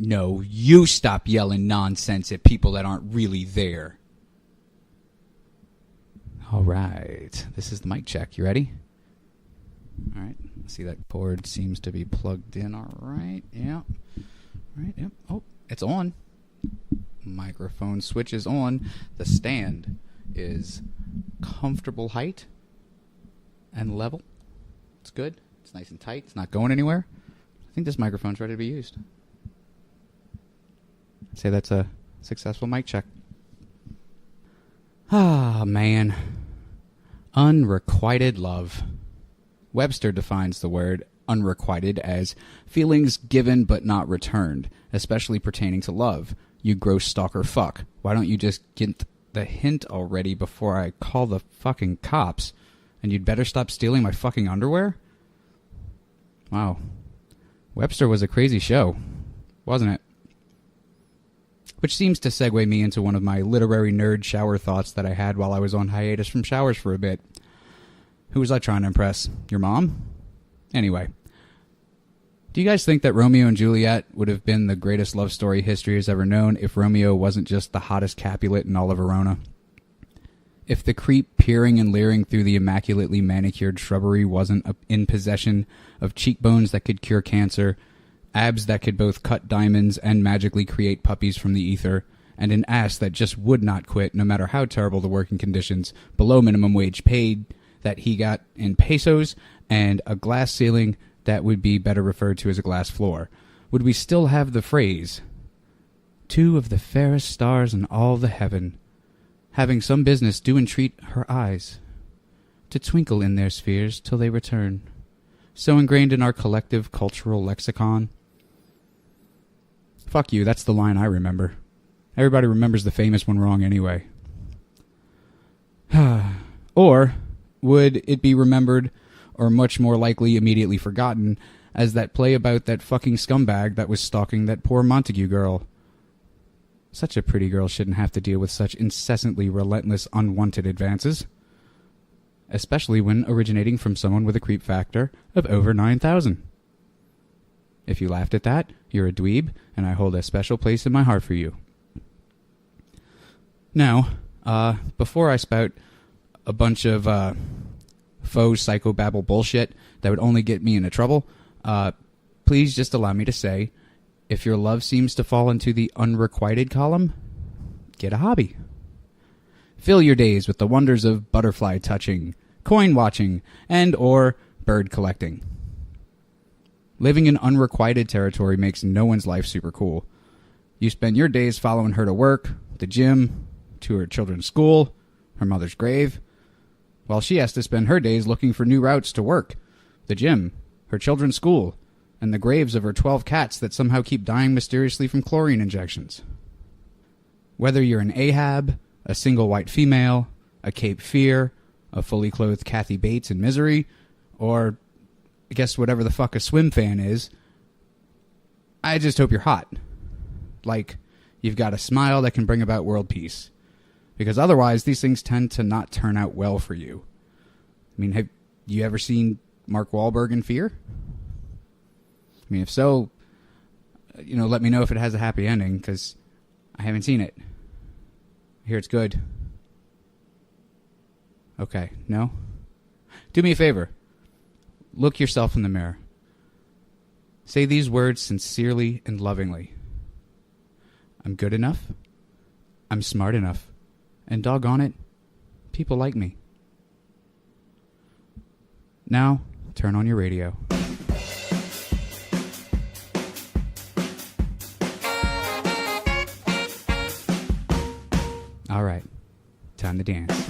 No, you stop yelling nonsense at people that aren't really there. All right. This is the mic check. You ready? All right. See, that cord seems to be plugged in. All right. Yeah. All right. Yep. Oh, it's on. Microphone switch is on. The stand is comfortable height and level. It's good. It's nice and tight. It's not going anywhere. I think this microphone's ready to be used. I'd say that's a successful mic check. Ah, man. Unrequited love. Webster defines the word unrequited as feelings given but not returned, especially pertaining to love. You gross stalker fuck. Why don't you just get the hint already before I call the fucking cops? And you'd better stop stealing my fucking underwear? Wow. Webster was a crazy show, wasn't it? Which seems to segue me into one of my literary nerd shower thoughts that I had while I was on hiatus from showers for a bit. Who was I trying to impress? Your mom? Anyway. Do you guys think that Romeo and Juliet would have been the greatest love story history has ever known if Romeo wasn't just the hottest Capulet in all of Verona? If the creep peering and leering through the immaculately manicured shrubbery wasn't in possession of cheekbones that could cure cancer, abs that could both cut diamonds and magically create puppies from the ether, and an ass that just would not quit no matter how terrible the working conditions, below minimum wage paid that he got in pesos, and a glass ceiling that would be better referred to as a glass floor, would we still have the phrase, two of the fairest stars in all the heaven, having some business do entreat her eyes, to twinkle in their spheres till they return, so ingrained in our collective cultural lexicon? Fuck you, that's the line I remember. Everybody remembers the famous one wrong anyway. Or would it be remembered, or much more likely immediately forgotten, as that play about that fucking scumbag that was stalking that poor Montague girl? Such a pretty girl shouldn't have to deal with such incessantly relentless unwanted advances. Especially when originating from someone with a creep factor of over 9,000. If you laughed at that, you're a dweeb, and I hold a special place in my heart for you. Now, before I spout a bunch of faux psychobabble bullshit that would only get me into trouble, please just allow me to say, if your love seems to fall into the unrequited column, get a hobby. Fill your days with the wonders of butterfly touching, coin watching, and or bird collecting. Living in unrequited territory makes no one's life super cool. You spend your days following her to work, the gym, to her children's school, her mother's grave, while she has to spend her days looking for new routes to work, the gym, her children's school, and the graves of her 12 cats that somehow keep dying mysteriously from chlorine injections. Whether you're an Ahab, a single white female, a Cape Fear, a fully clothed Kathy Bates in Misery, or I guess whatever the fuck a swim fan is, I just hope you're hot. Like, you've got a smile that can bring about world peace. Because otherwise, these things tend to not turn out well for you. I mean, have you ever seen Mark Wahlberg in Fear? I mean, if so, let me know if it has a happy ending, because I haven't seen it. I hear it's good. Okay, no? Do me a favor. Look yourself in the mirror. Say these words sincerely and lovingly. I'm good enough. I'm smart enough. And doggone it, people like me. Now, turn on your radio. All right, time to dance.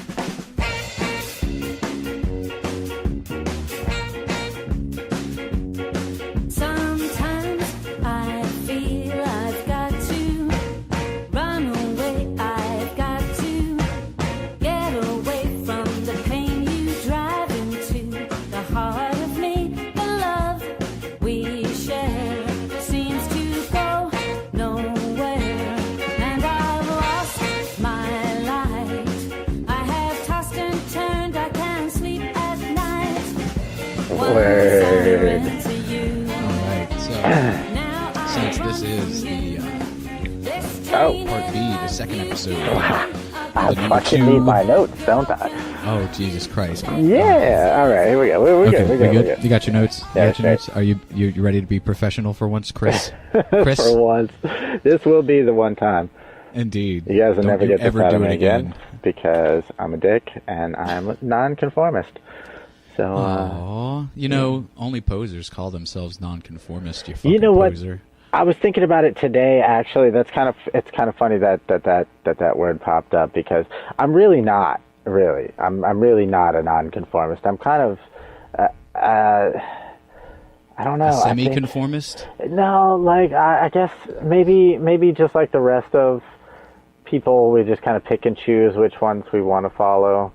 since this is the part B, the second episode. I fucking need my notes, don't I? Oh, Jesus Christ. Yeah. All right, here we go. We're good. You got your notes? Yeah, you got your notes? Are you ready to be professional for once, Chris? Chris? For once. This will be the one time. Indeed. You guys will never get this out of me again. Because I'm a dick and I'm a nonconformist. So, only posers call themselves nonconformist. You fucking you know what? poser. I was thinking about it today. Actually, it's kind of funny that word popped up because I'm really not. Really, I'm really not a nonconformist. I'm kind of, I don't know. A semi-conformist? No, like I guess maybe just like the rest of people, we just kind of pick and choose which ones we want to follow.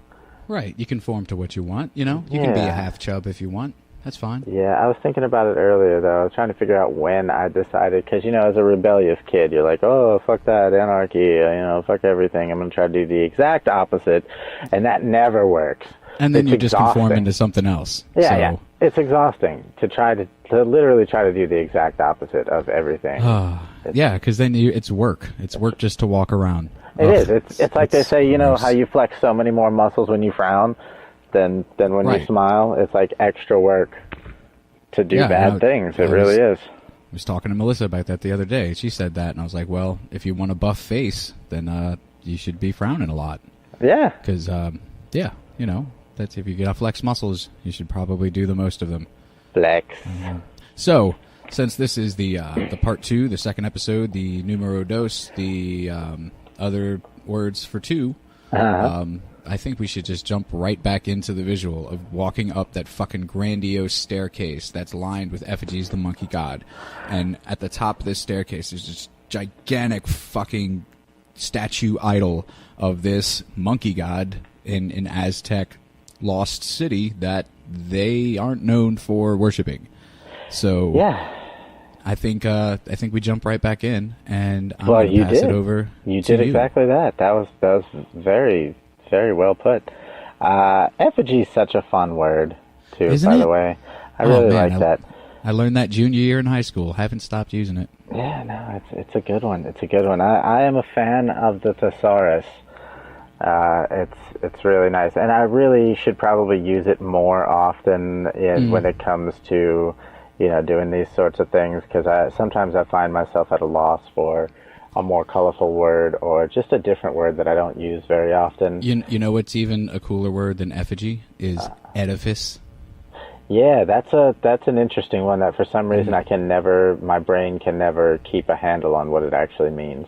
Right, you conform to what you want. You can be a half chub if you want. That's fine. Yeah, I was thinking about it earlier, though. I was trying to figure out when I decided, because, as a rebellious kid, you're like, oh, fuck that, anarchy, fuck everything. I'm going to try to do the exact opposite, and that never works. And then you just conform into something else. Yeah. It's exhausting to literally try to do the exact opposite of everything. Yeah, because then it's work. It's work just to walk around. It is. It's like they say, how you flex so many more muscles when you frown than when you smile. It's like extra work to do bad things. It really is. I was talking to Melissa about that the other day. She said that, and I was like, well, if you want a buff face, then you should be frowning a lot. Yeah. Because, that's if you got flex muscles, you should probably do the most of them. Flex. So, since this is the part 2, the second episode, the numero dos, the other words for 2, I think we should just jump right back into the visual of walking up that fucking grandiose staircase that's lined with effigies of the monkey god. And at the top of this staircase, there's this gigantic fucking statue idol of this monkey god in Aztec lost city that they aren't known for worshiping. So yeah. I think we jump right back in, and I'm going to pass it over. You did exactly that. That was very, very well put. Effigy is such a fun word, too. Isn't by it? the way, I really like that. I learned that junior year in high school. Haven't stopped using it. Yeah, no, it's a good one. It's a good one. I am a fan of the thesaurus. It's really nice, and I really should probably use it more often when it comes to doing these sorts of things, because sometimes I find myself at a loss for a more colorful word or just a different word that I don't use very often. You know what's even a cooler word than effigy is edifice. Yeah, that's an interesting one that for some reason my brain can never keep a handle on what it actually means.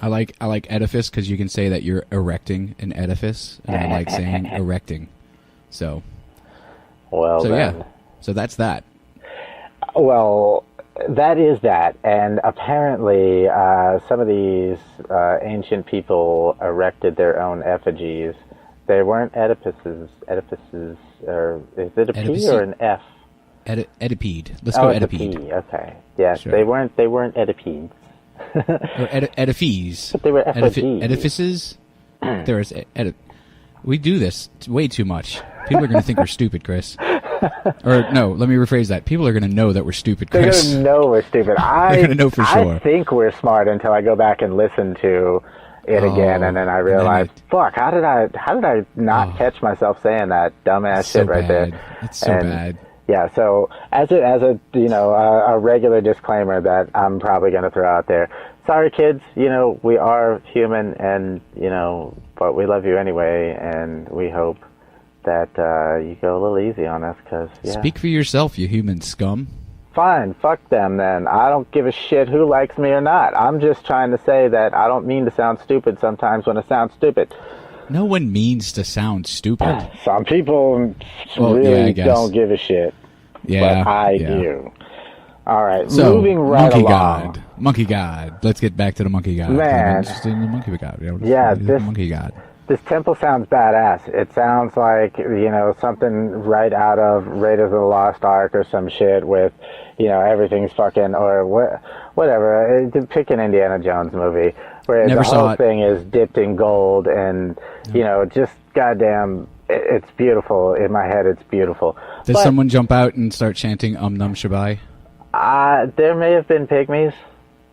I like edifice because you can say that you're erecting an edifice, and I like saying erecting. So yeah, so that's that. Well, that is that, and apparently some of these ancient people erected their own effigies. They weren't edifices, or is it a P or an F? Edipede. Let's go Edipede. Okay. Yeah, sure. They weren't Edipedes. Or edifices. But they were effigies. Edifices? We do this way too much. People are going to think we're stupid, Chris. Or, no, let me rephrase that. People are going to know that we're stupid, Chris. They're going to know we're stupid. They're going to know for sure. I think we're smart until I go back and listen to it again, and then I realize, fuck, how did I not catch myself saying that dumbass shit right there? It's so bad. Yeah, so as a regular disclaimer that I'm probably going to throw out there, sorry kids, we are human, and but we love you anyway, and we hope that you go a little easy on us, because Speak for yourself, you human scum. Fine, fuck them then. I don't give a shit who likes me or not. I'm just trying to say that I don't mean to sound stupid sometimes when I sound stupid. No one means to sound stupid. Some people really don't give a shit. Yeah, but I do. All right, so, moving right along. Monkey God. Let's get back to the monkey God. Man. I'm interested in the monkey God. The monkey God. This temple sounds badass. It sounds like, something right out of Raiders of the Lost Ark or some shit with, everything's fucking, or whatever. Pick an Indiana Jones movie where the whole thing is dipped in gold and, just goddamn, it's beautiful. In my head, it's beautiful. Does someone jump out and start chanting Num Shabai? There may have been pygmies.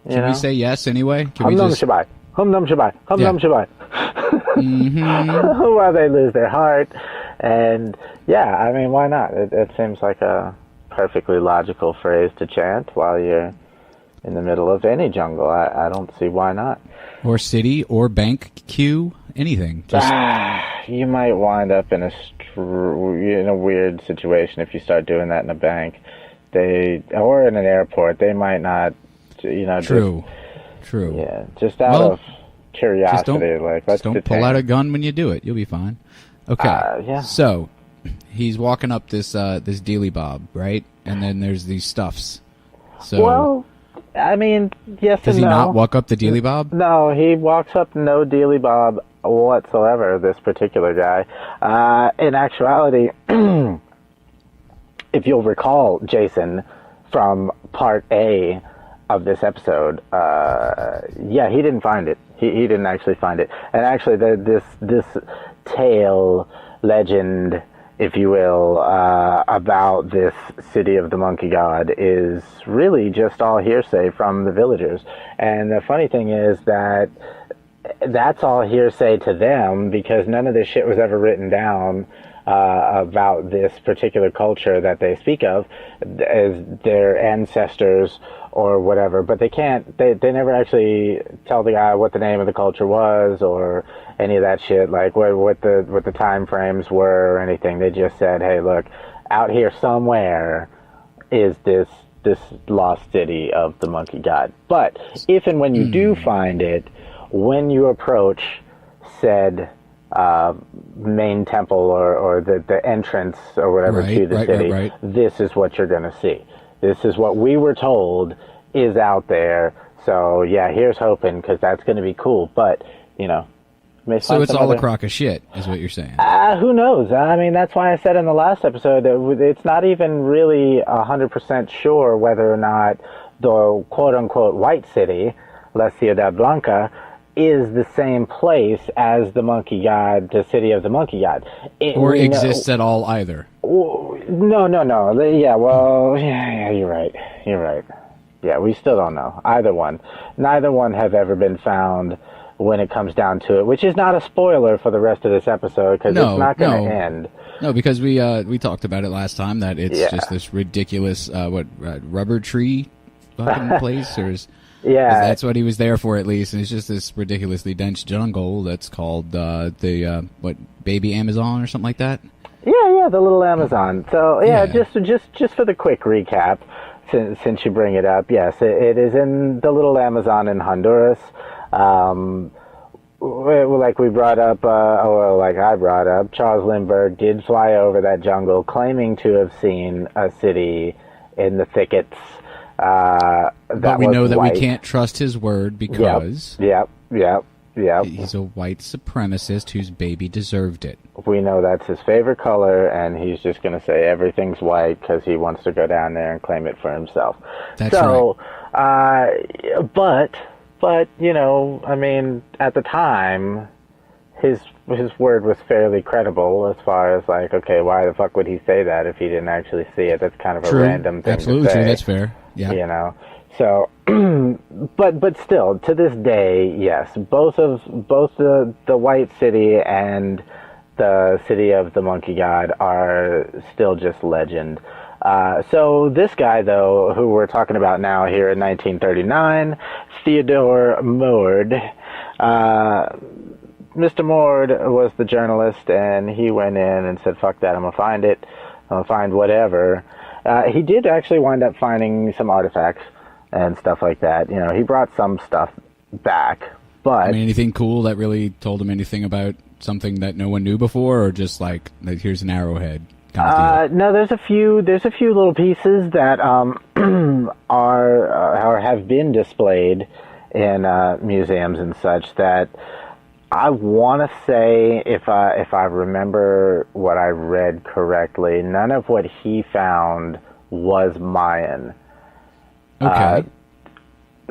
Can we say yes anyway? Can Hum we num just... shabai. Hum num shabai. Hum num shabai. Mm-hmm. While they lose their heart. And, yeah, I mean, why not? It seems like a perfectly logical phrase to chant while you're in the middle of any jungle. I don't see why not. Or city, or bank queue, anything. Just... You might wind up in a weird situation if you start doing that in a bank. Or in an airport. They might not, True. Yeah, just out of curiosity. Let's don't pull out a gun when you do it. You'll be fine. Okay. Yeah. So, he's walking up this dealy bob, right? And then there's these stuffs. So, well, I mean, yes and no. Does he not walk up the dealy bob? No, he walks up no dealy bob whatsoever, this particular guy. In actuality, if you'll recall, Jason, from part A of this episode, he didn't find it. He didn't actually find it. And actually, this tale, legend, if you will, about this city of the monkey god is really just all hearsay from the villagers. And the funny thing is that that's all hearsay to them because none of this shit was ever written down about this particular culture that they speak of as their ancestors or whatever, but they never actually tell the guy what the name of the culture was or any of that shit, like what the time frames were or anything. They just said, hey, look, out here somewhere is this lost city of the monkey god. But if and when you do find it, when you approach said main temple or the entrance or whatever to the city, this is what you're going to see. This is what we were told is out there. So, yeah, here's hoping, because that's going to be cool. But, so it's all a crock of shit, is what you're saying. Who knows? I mean, that's why I said in the last episode that it's not even really 100% sure whether or not the quote-unquote white city, La Ciudad Blanca, is the same place as the monkey god, the city of the monkey god. Or exists at all either. No. Yeah, well, yeah, you're right. Yeah, we still don't know. Either one. Neither one have ever been found when it comes down to it, which is not a spoiler for the rest of this episode, because it's not going to end. No, because we talked about it last time, that it's just this ridiculous, rubber tree fucking place, or is... Yeah, that's what he was there for, at least. And it's just this ridiculously dense jungle that's called Baby Amazon or something like that. Yeah, the little Amazon. So just for the quick recap, since you bring it up, yes, it is in the little Amazon in Honduras. Like we brought up, like I brought up, Charles Lindbergh did fly over that jungle, claiming to have seen a city in the thickets. But we know that we can't trust his word because... Yep. He's a white supremacist whose baby deserved it. We know that's his favorite color, and he's just going to say everything's white because he wants to go down there and claim it for himself. That's right. But, I mean, at the time... His word was fairly credible as far as like, okay, why the fuck would he say that if he didn't actually see it? That's kind of a random thing Absolutely to say. True, that's fair. Yeah. So, but still, to this day, yes, both the white city and the city of the monkey god are still just legend. So this guy, though, who we're talking about now here in 1939, Theodore Mord, Mr. Mord was the journalist, and he went in and said, fuck that, I'm going to find it. I'm going to find whatever. He did actually wind up finding some artifacts and stuff like that. He brought some stuff back, but... I mean, anything cool that really told him anything about something that no one knew before, or just like here's an arrowhead kind of deal? No, there's a few little pieces that are have been displayed in museums and such that... I want to say, if I remember what I read correctly, none of what he found was Mayan. Okay.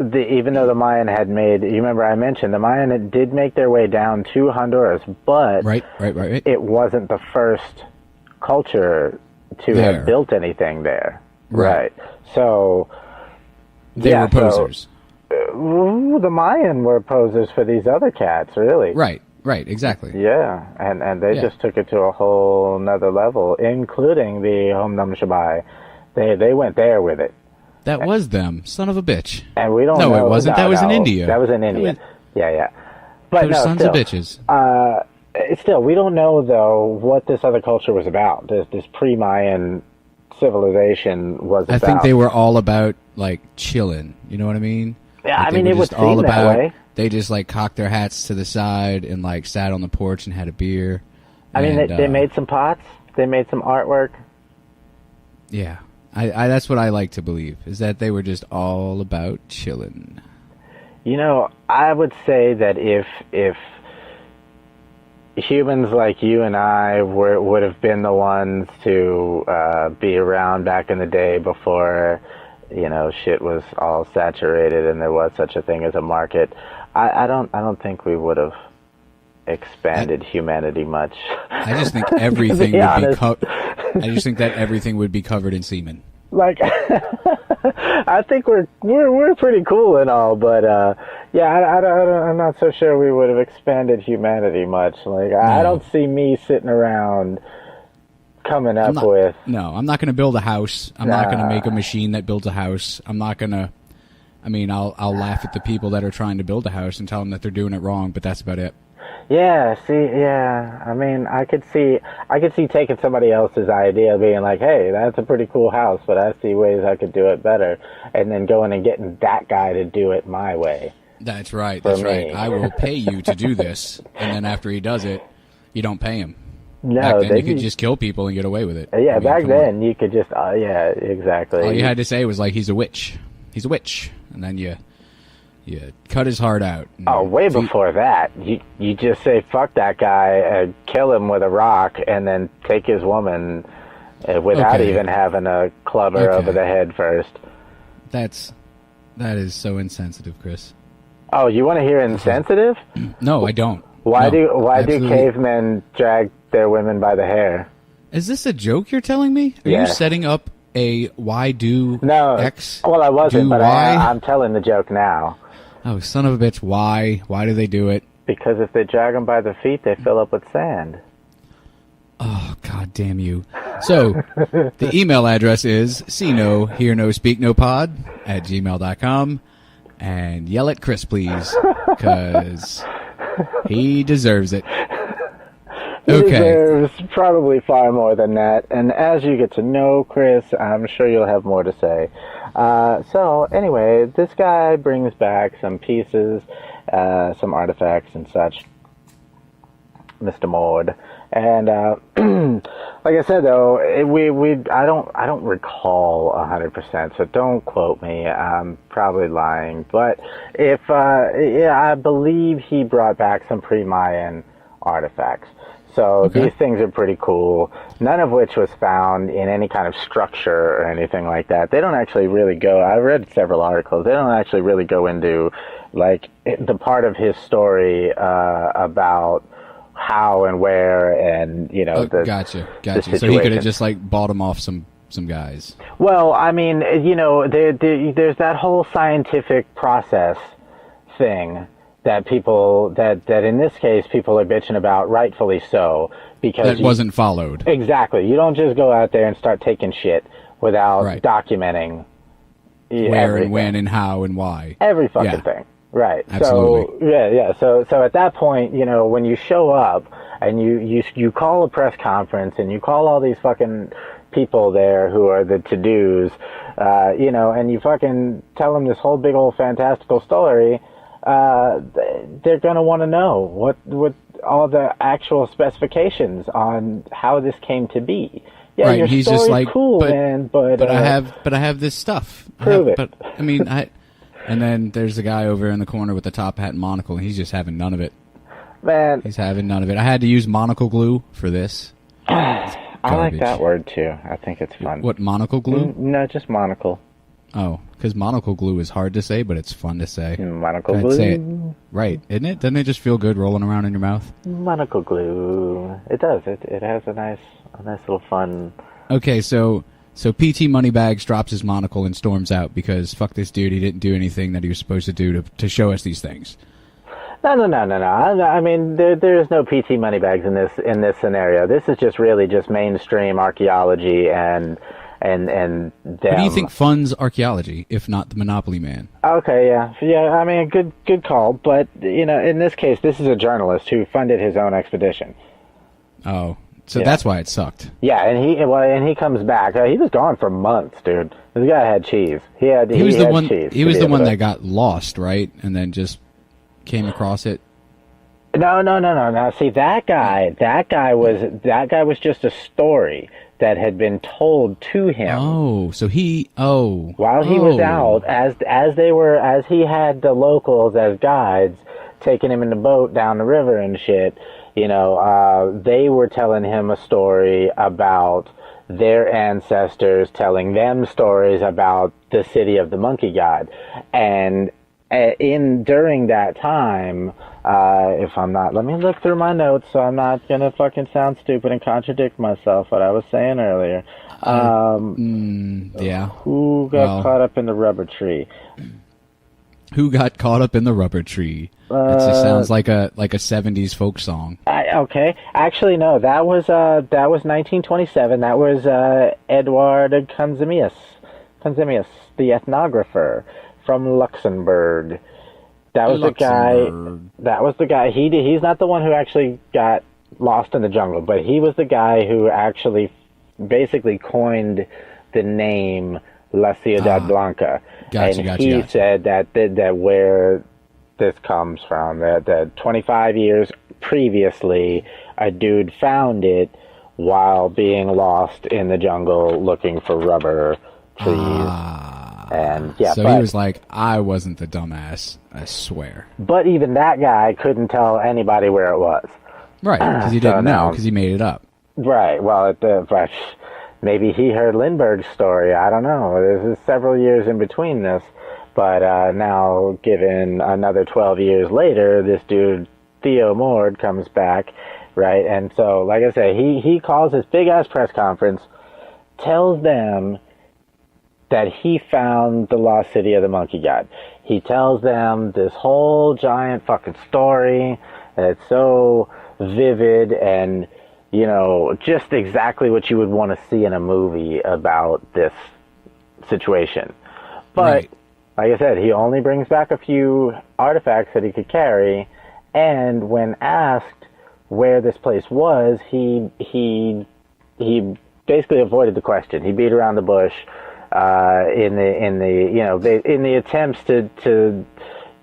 Even though the Mayan had made, you remember I mentioned, the Mayan did make their way down to Honduras, but right. It wasn't the first culture to have built anything there. Right. So they were posers. The Mayan were posers for these other cats, really. Right, exactly. Yeah, and they just took it to a whole nother level, including the Om Nam Shabai. They went there with it. That was them, son of a bitch. And we don't know. No, it wasn't. That was in India. That was in India. Yeah. But those sons still, of bitches. Still, we don't know, though, what this other culture was about. This pre-Mayan civilization was about. I think they were all about, like, chilling. You know what I mean? Yeah, like, I mean, it would seem that way. They just, like, cocked their hats to the side and, like, sat on the porch and had a beer. I mean, they made some pots. They made some artwork. Yeah. I that's what I like to believe, is that they were just all about chilling. You know, I would say that if humans like you and I would have been the ones to be around back in the day before, you know, shit was all saturated and there was such a thing as a market, I don't think we would have expanded humanity much. I just think everything would be I just think that everything would be covered in semen. Like, I think we're pretty cool and all, but I'm not so sure we would have expanded humanity much. Like, no. I don't see me sitting around coming up with. No, I'm not going to build a house. I'm not going to make a machine that builds a house. I'm not going to. I mean, I'll laugh at the people that are trying to build a house and tell them that they're doing it wrong, but that's about it. Yeah, I mean, I could see taking somebody else's idea, being like, hey, that's a pretty cool house, but I see ways I could do it better, and then going and getting that guy to do it my way. That's right, right. I will pay you to do this, and then after he does it, you don't pay him. No, back then you could just kill people and get away with it. Yeah, I mean, back then you could just, exactly. All you had to say was like, he's a witch, and then you cut his heart out. Oh, way before that. You just say, fuck that guy, kill him with a rock, and then take his woman without even having a club her over the head first. That is so insensitive, Chris. Oh, you want to hear insensitive? No, I don't. Why do cavemen drag their women by the hair? Is this a joke you're telling me? Are you setting up a why do X? Well, I wasn't, but Y? I'm telling the joke now. Oh, son of a bitch, why? Why do they do it? Because if they drag them by the feet, they fill up with sand. Oh, god damn you. So, the email address is seeknospeaknopod@gmail.com, and yell at Chris, please, because he deserves it. He deserves probably far more than that, and as you get to know Chris, I'm sure you'll have more to say. So anyway, this guy brings back some pieces, some artifacts and such, Mr. Mord. And like I said, though, I don't recall 100%, so don't quote me. I'm probably lying, but if I believe he brought back some pre-Mayan artifacts. So these things are pretty cool, none of which was found in any kind of structure or anything like that. They don't actually really go, I read several articles, they don't actually really go into, like, the part of his story about how and where and, you know, Gotcha. So he could have just, like, bought them off some guys. Well, I mean, you know, there's that whole scientific process thing that people that in this case people are bitching about, rightfully so, because that wasn't followed. Exactly. You don't just go out there and start taking shit without documenting where everything. And when and how and why. Every fucking thing. Right. Absolutely. So at that point, you know, when you show up and you call a press conference and you call all these fucking people there who are the to-dos, you know, and you fucking tell them this whole big old fantastical story, they're going to want to know what all the actual specifications on how this came to be. Yeah, right. Your He's story's just like, cool, man, but I have this stuff. Prove it. But I mean, and then there's the guy over in the corner with the top hat and monocle, and he's just having none of it. Man, he's having none of it. I had to use monocle glue for this. I like that word too. I think it's fun. What, monocle glue? No, just monocle. Oh, because monocle glue is hard to say, but it's fun to say. Monocle glue. Say it. Right, isn't it? Doesn't it just feel good rolling around in your mouth? Monocle glue. It does. It has a nice little fun. Okay, so So PT Moneybags drops his monocle and storms out because fuck this dude, he didn't do anything that he was supposed to do to show us these things. No. I mean, there's no PT Moneybags in this scenario. This is just really just mainstream archaeology and them. Who do you think funds archaeology, if not the Monopoly Man? Okay, yeah. I mean, good call. But in this case, this is a journalist who funded his own expedition. Oh, so that's why it sucked. Yeah, and he comes back. He was gone for months, dude. This guy had cheese. He was the one. Cheese he was the one that got lost, right? And then just came across it. No. See, that guy was just a story that had been told to him. Oh, so while he was out, as he had the locals as guides taking him in the boat down the river and shit. They were telling him a story about their ancestors telling them stories about the city of the monkey god, and during that time, let me look through my notes so I'm not gonna fucking sound stupid and contradict myself. What I was saying earlier. Yeah. Who got caught up in the rubber tree? Who got caught up in the rubber tree? It just sounds like a 70s folk song. Okay, actually no, that was 1927. That was Edward Kanzimius, the ethnographer from Luxembourg. That was the guy. He's not the one who actually got lost in the jungle, but he was the guy who actually basically coined the name La Ciudad Blanca. Gotcha. He said that where this comes from, that 25 years previously, a dude found it while being lost in the jungle looking for rubber trees. And he was like, I wasn't the dumbass, I swear. But even that guy couldn't tell anybody where it was. Right, because he didn't know, because he made it up. Right, well, but maybe he heard Lindbergh's story. I don't know. There's several years in between this. But now, given another 12 years later, this dude, Theo Mord, comes back, right? And so, like I say, he calls this big-ass press conference, tells them that he found the lost city of the monkey god. He tells them this whole giant fucking story that's so vivid and, just exactly what you would want to see in a movie about this situation. But, right. Like I said, he only brings back a few artifacts that he could carry, and when asked where this place was, he basically avoided the question. He beat around the bush in the attempts to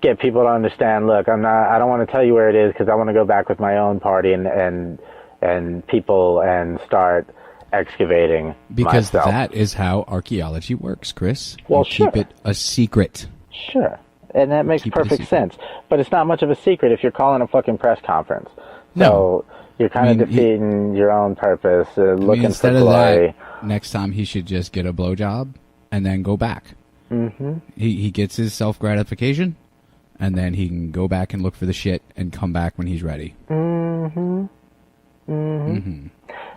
get people to understand. Look, I don't want to tell you where it is because I want to go back with my own party and people and start excavating because myself. That is how archaeology works, Chris. Well, keep it a secret. Sure, and that makes perfect sense. But it's not much of a secret if you're calling a fucking press conference. So you're kind of defeating your own purpose, looking for glory. Next time he should just get a blowjob and then go back. Mm-hmm. He gets his self-gratification, and then he can go back and look for the shit and come back when he's ready. Mm-hmm. Mm-hmm. Mm-hmm.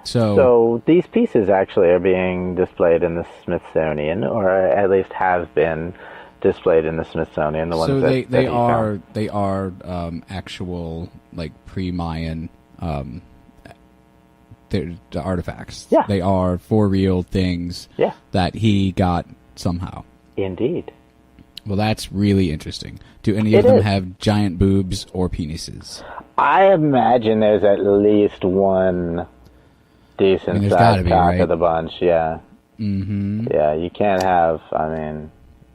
So these pieces actually are being displayed in the Smithsonian, or at least have been displayed in the Smithsonian. The ones so that they are actual like pre-Mayan the artifacts. Yeah, they are for real things. Yeah. That he got somehow. Indeed. Well, that's really interesting. Do any of them have giant boobs or penises? I imagine there's at least one decent sized cock right? of the bunch, yeah. Mm-hmm. Yeah, you can't have,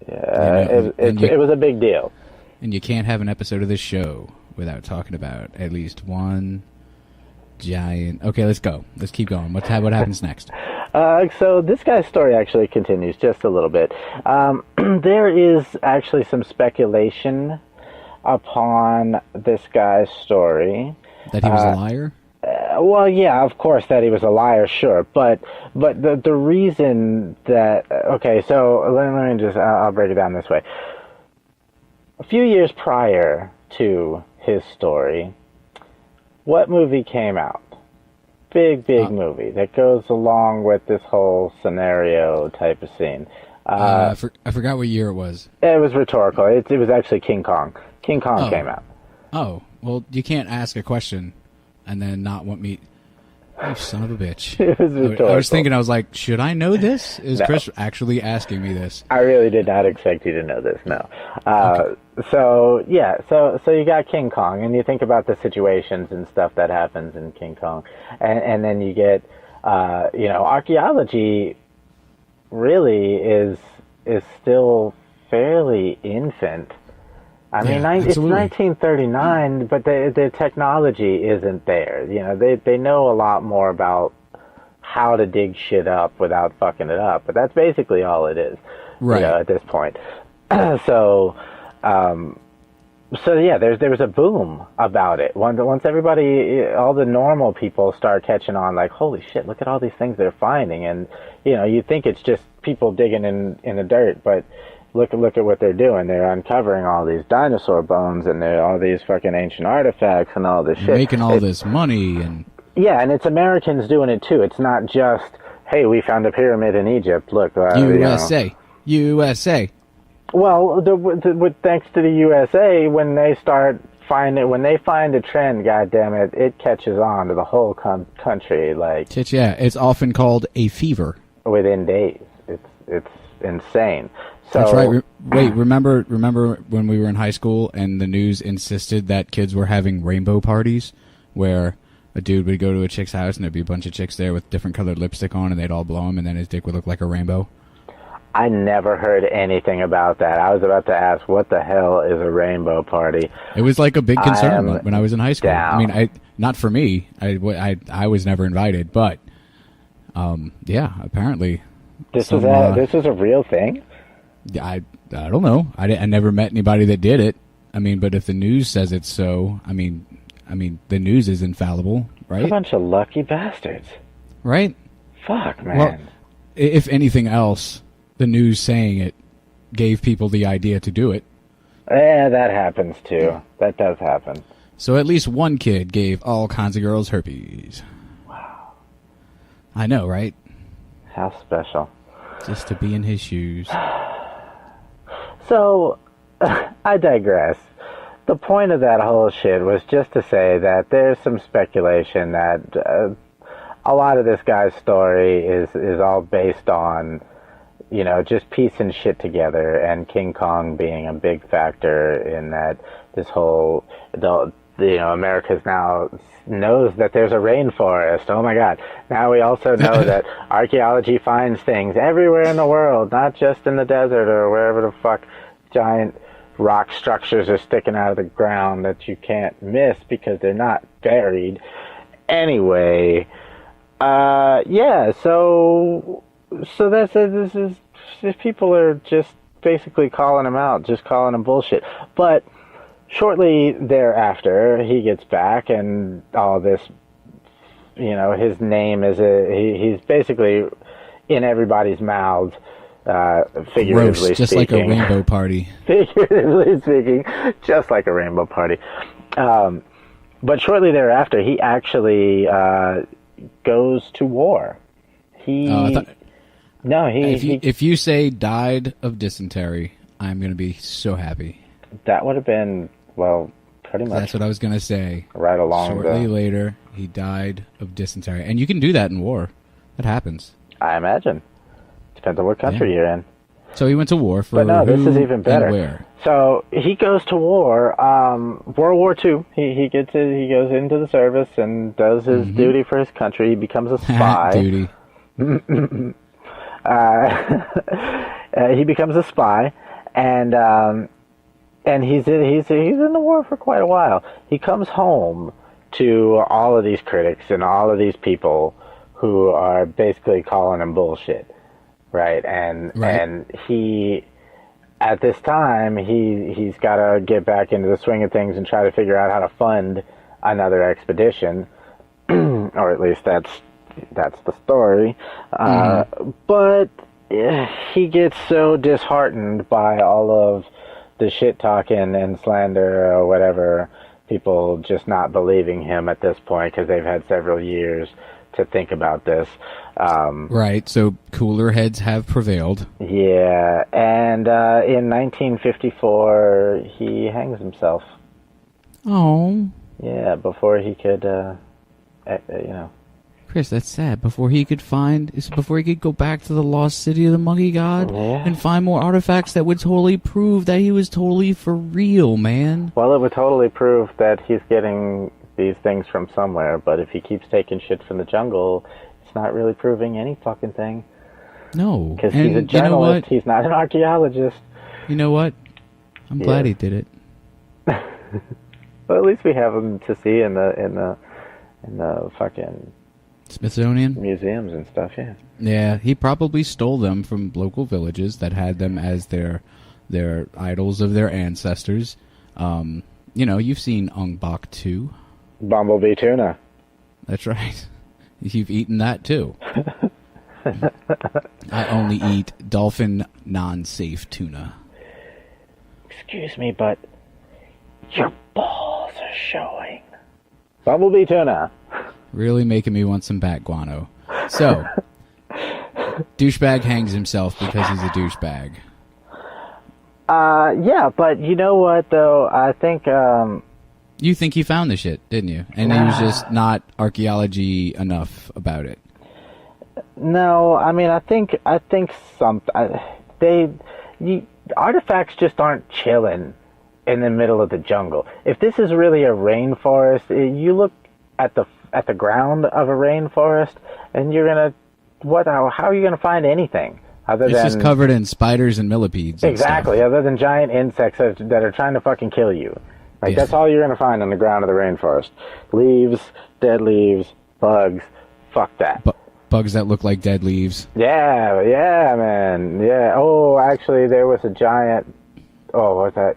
it was a big deal. And you can't have an episode of this show without talking about at least one giant... Okay, let's go. Let's keep going. What happens next? So this guy's story actually continues just a little bit. There is actually some speculation upon this guy's story. That he was a liar? Well, yeah, of course that he was a liar, sure. But the reason that... Okay, so let me just... I'll break it down this way. A few years prior to his story, what movie came out? big movie that goes along with this whole scenario type of scene. I forgot what year it was. It was rhetorical. It was actually King Kong. King Kong came out. Oh, well, you can't ask a question and then not want me... You son of a bitch. It was rhetorical. I was thinking, I was like, should I know this? Is No. Chris actually asking me this? I really did not expect you to know this, no. Okay. So you got King Kong, and you think about the situations and stuff that happens in King Kong, and then you get, archaeology really is still fairly infant. I mean, it's 1939, but the technology isn't there. You know, they know a lot more about how to dig shit up without fucking it up, but that's basically all it is, right? You know, at this point. So yeah, there was a boom about it. Once everybody, all the normal people start catching on, like, holy shit, look at all these things they're finding, and you think it's just people digging in the dirt, but look at what they're doing. They're uncovering all these dinosaur bones and all these fucking ancient artifacts and all this shit. Making all this money and... Yeah, and it's Americans doing it too. It's not just, hey, we found a pyramid in Egypt. Look, USA. USA. Well, thanks to the USA, when they find a trend, goddammit, it catches on to the whole country. Like, it's often called a fever. Within days. It's insane. So, that's right. Wait, remember when we were in high school and the news insisted that kids were having rainbow parties where a dude would go to a chick's house and there'd be a bunch of chicks there with different colored lipstick on and they'd all blow him and then his dick would look like a rainbow? I never heard anything about that. I was about to ask, what the hell is a rainbow party? It was like a big concern when I was in high school. Down. I mean, not for me. I was never invited, but yeah, apparently this is a real thing. I don't know. I never met anybody that did it. I mean, but if the news says it's so, I mean, the news is infallible, right? It's a bunch of lucky bastards, right? Fuck, man. Well, if anything else, the news saying it gave people the idea to do it. Yeah, that happens too. That does happen. So at least one kid gave all kinds of girls herpes. Wow. I know, right? How special. Just to be in his shoes. So, I digress. The point of that whole shit was just to say that there's some speculation that a lot of this guy's story is all based on, just piecing shit together, and King Kong being a big factor in that. This whole, America's now knows that there's a rainforest. Oh my God. Now we also know that archaeology finds things everywhere in the world, not just in the desert or wherever the fuck giant rock structures are sticking out of the ground that you can't miss because they're not buried. Anyway, yeah, so that's it. This is, people are just basically calling him out, just calling him bullshit. But shortly thereafter, he gets back, and all this, his name is he's basically in everybody's mouths, figuratively Gross, just speaking. like a rainbow party. Figuratively speaking, just like a rainbow party. But shortly thereafter, he actually goes to war. If you say died of dysentery, I'm going to be so happy. That would have been, well, pretty much. That's what I was going to say. Right along. Shortly later, he died of dysentery. And you can do that in war. That happens. I imagine. Depends on what country you're in. So he went to war for But no, this is even better. Where? So he goes to war, World War II. He goes into the service and does his duty for his country. He becomes a spy. Duty. He becomes a spy, and he's in the war for quite a while. He comes home to all of these critics and all of these people who are basically calling him bullshit, right? And he, at this time, he's got to get back into the swing of things and try to figure out how to fund another expedition, or at least that's the story. But he gets so disheartened by all of the shit talking and slander or whatever, people just not believing him at this point because they've had several years to think about this. Right, so cooler heads have prevailed. Yeah, and in 1954, he hangs himself. Oh. Yeah, before he could, Chris, that's sad. Before he could go back to the lost city of the monkey god and find more artifacts that would totally prove that he was totally for real, man. Well, it would totally prove that he's getting these things from somewhere, but if he keeps taking shit from the jungle, it's not really proving any fucking thing. No. Because he's a journalist, you know what? He's not an archaeologist. You know what? I'm glad he did it. Well, at least we have him to see in the fucking Smithsonian museums and stuff. Yeah, he probably stole them from local villages that had them as their idols of their ancestors. You've seen Ong Bak 2. Bumblebee tuna. That's right. You've eaten that too. I only eat dolphin non-safe tuna. Excuse me, but your balls are showing. Bumblebee tuna. Really making me want some bat guano. So, douchebag hangs himself because he's a douchebag. Yeah, but you know what, though? I think, You think he found the shit, didn't you? And he was just not archaeology enough about it. No, I mean, I think artifacts just aren't chilling in the middle of the jungle. If this is really a rainforest, you look at the ground of a rainforest, and you're gonna how are you gonna find anything other than just covered in spiders and millipedes? Exactly, other than giant insects that are trying to fucking kill you. Like that's all you're gonna find on the ground of the rainforest: leaves, dead leaves, bugs. Fuck that. Bugs that look like dead leaves. Yeah, man. Yeah. Oh, actually, there was a giant. Oh, what was that?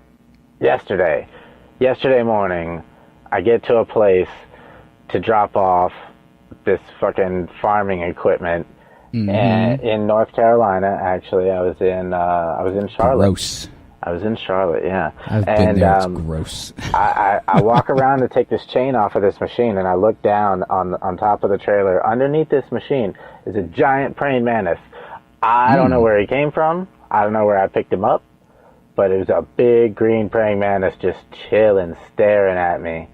Yesterday morning, I get to a place to drop off this fucking farming equipment in North Carolina. Actually, I was in Charlotte. Gross. I was in Charlotte, yeah. I've been there. It's gross. I walk around to take this chain off of this machine, and I look down on top of the trailer. Underneath this machine is a giant praying mantis. I don't know where he came from. I don't know where I picked him up, but it was a big green praying mantis just chilling, staring at me.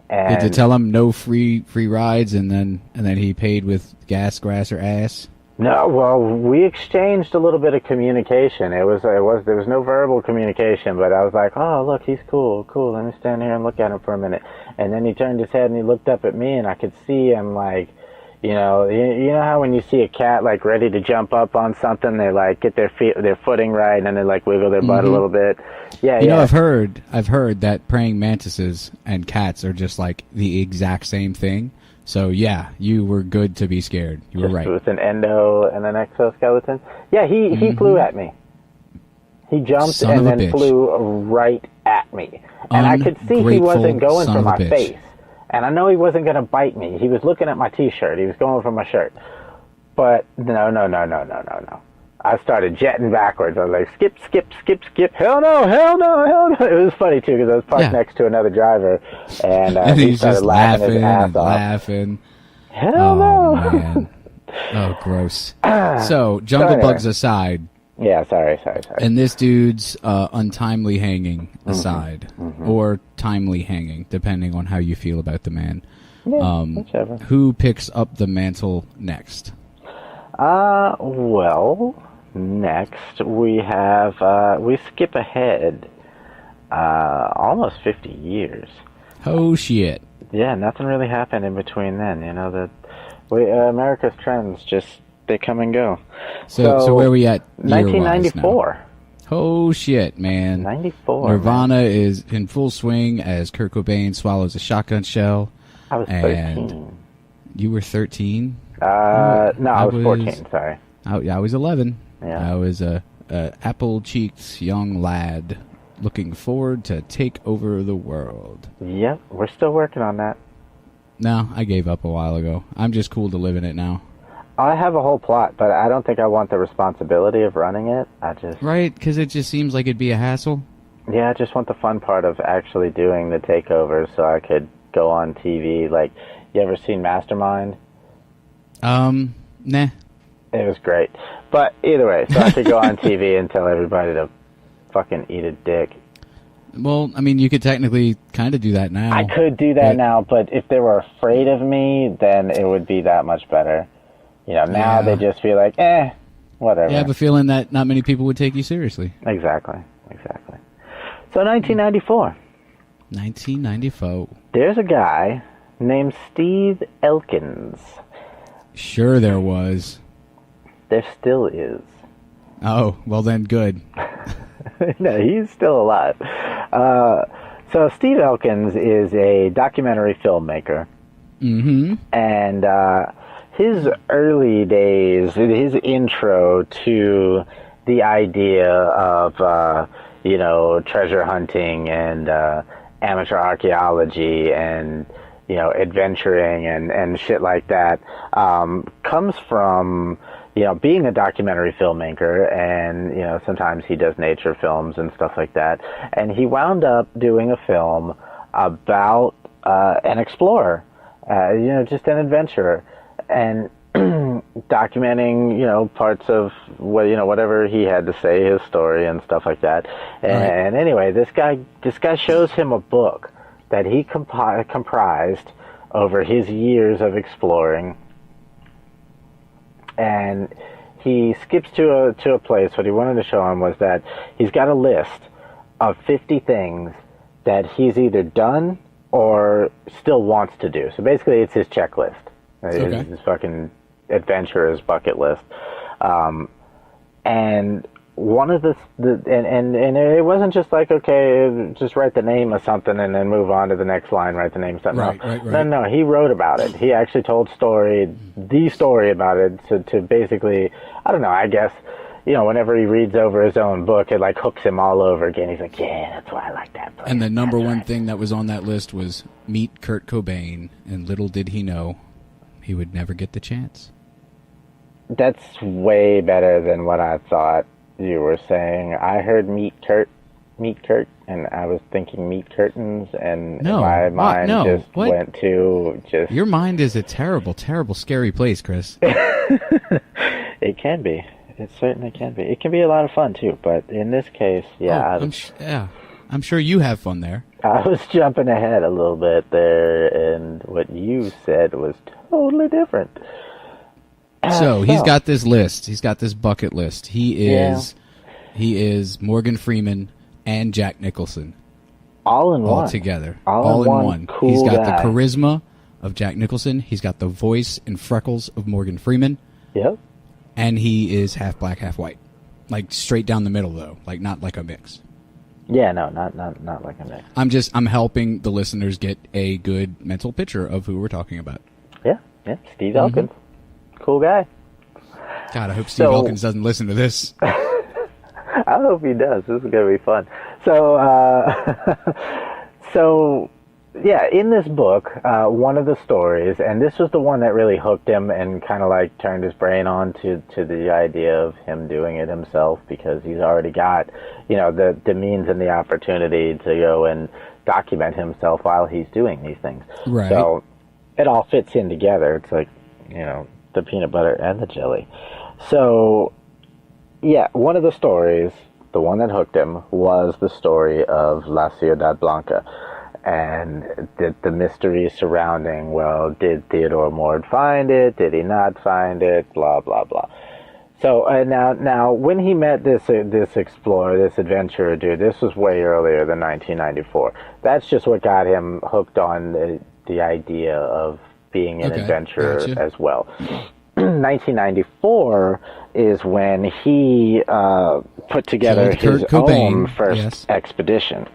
And did you tell him no free rides, and then he paid with gas, grass, or ass? No, well, we exchanged a little bit of communication. There was no verbal communication, but I was like, oh, look, he's cool. Let me stand here and look at him for a minute. And then he turned his head and he looked up at me, and I could see him like, you know how when you see a cat like ready to jump up on something, they like get their footing right, and they like wiggle their butt a little bit. Yeah, you know, I've heard that praying mantises and cats are just like the exact same thing. So, yeah, you were good to be scared. You were right. With an endo and an exoskeleton. Yeah, he flew at me. He jumped and then flew right at me. And I could see he wasn't going for my face. And I know he wasn't going to bite me. He was looking at my T-shirt. He was going for my shirt. But no. I started jetting backwards. I was like, skip. Hell no. It was funny, too, because I was parked next to another driver. And he started just laughing his ass off. Hell no. Man. Oh, gross. So, jungle bugs aside. Yeah, sorry. And this dude's untimely hanging aside. Or timely hanging, depending on how you feel about the man. Yeah, whichever. Who picks up the mantle next? Well, next we have, we skip ahead almost 50 years. Oh, shit. Yeah, nothing really happened in between then. You know, America's trends just, they come and go. So where are we at 1994. Now? Oh, shit, man. 94. Nirvana is in full swing as Kurt Cobain swallows a shotgun shell. I was 13. You were 13? No, I was 14, sorry. I was 11. Yeah. I was a apple-cheeked young lad looking forward to take over the world. Yep, we're still working on that. No, I gave up a while ago. I'm just cool to live in it now. I have a whole plot, but I don't think I want the responsibility of running it. Right, because it just seems like it'd be a hassle? Yeah, I just want the fun part of actually doing the takeovers so I could go on TV. Like, you ever seen Mastermind? Nah. It was great. But either way, so I could go on TV and tell everybody to fucking eat a dick. Well, I mean, you could technically kind of do that now. I could do that now, but if they were afraid of me, then it would be that much better. You know, now they just feel like, whatever. You have a feeling that not many people would take you seriously. Exactly. So 1994. 1994. There's a guy named Steve Elkins. Sure there was. There still is. Oh, well then, good. No, he's still alive. So Steve Elkins is a documentary filmmaker. Mm-hmm. And his early days, his intro to the idea of, treasure hunting and amateur archaeology and, adventuring and shit like that, comes from, being a documentary filmmaker, and, sometimes he does nature films and stuff like that. And he wound up doing a film about an explorer, just an adventurer, and documenting, parts of whatever he had to say, his story and stuff like that. And anyway, this guy shows him a book that he comprised over his years of exploring. And he skips to a place. What he wanted to show him was that he's got a list of 50 things that he's either done or still wants to do. So basically, it's his checklist. Okay. His fucking adventurer's bucket list. And one of and it wasn't just like, okay, just write the name of something and then move on to the next line, write the name of something else. Right. No, he wrote about it. He actually told the story about it to basically, I don't know, I guess, whenever he reads over his own book, it like hooks him all over again. He's like, yeah, that's why I like that place. And the number one thing that was on that list was meet Kurt Cobain, and little did he know he would never get the chance. That's way better than what I thought you were saying. I heard meet Kurt, and I was thinking meet curtains, and my mind went to just... Your mind is a terrible, terrible, scary place, Chris. It can be. It certainly can be. It can be a lot of fun, too, but in this case, I'm sure you have fun there. I was jumping ahead a little bit there, and what you said was totally different. So he's got this list. He's got this bucket list. He is Morgan Freeman and Jack Nicholson. All in one. All together. All in one. Cool He's got guy. the charisma of Jack Nicholson. He's got the voice and freckles of Morgan Freeman. Yep. And he is half black, half white. Like straight down the middle, though. Like not like a mix. Yeah, no, not like a mix. I'm helping the listeners get a good mental picture of who we're talking about. Yeah. Steve Elkins. Cool guy. God, I hope Steve Elkins doesn't listen to this. I hope he does. This is going to be fun. So, in this book, one of the stories, and this was the one that really hooked him and kind of like turned his brain on to the idea of him doing it himself, because he's already got, the means and the opportunity to go and document himself while he's doing these things. Right. So it all fits in together. It's like, the peanut butter and the jelly. So, yeah, one of the stories, the one that hooked him, was the story of La Ciudad Blanca. And the mystery surrounding, well, did Theodore Mord find it? Did he not find it? Blah, blah, blah. So, now, when he met this explorer, this adventurer dude, this was way earlier than 1994. That's just what got him hooked on the idea of being an adventurer as well. 1994 is when he put together his own first expedition.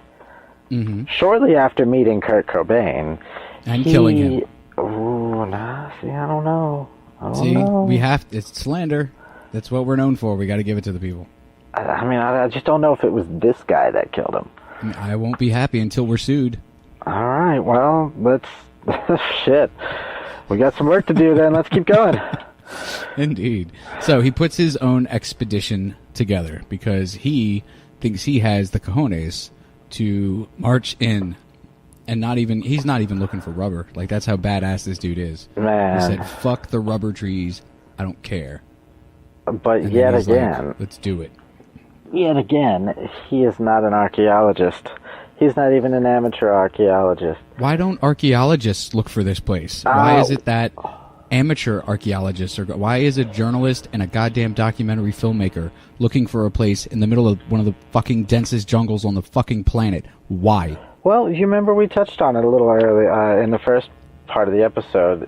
Mm-hmm. Shortly after meeting Kurt Cobain. And killing him. Ooh, I don't know. It's slander. That's what we're known for. We got to give it to the people. I just don't know if it was this guy that killed him. I won't be happy until we're sued. All right, well, let's... Shit. We got some work to do then. Let's keep going. Indeed. So he puts his own expedition together because he thinks he has the cojones to march in And he's not even looking for rubber. Like, that's how badass this dude is. Man. He said, fuck the rubber trees. I don't care. But And yet he's again... like, let's do it. Yet again, he is not an archaeologist. He's not even an amateur archaeologist. Why don't archaeologists look for this place? Why is it that amateur archaeologists are... Why is a journalist and a goddamn documentary filmmaker looking for a place in the middle of one of the fucking densest jungles on the fucking planet? Why? Well, you remember we touched on it a little early in the first part of the episode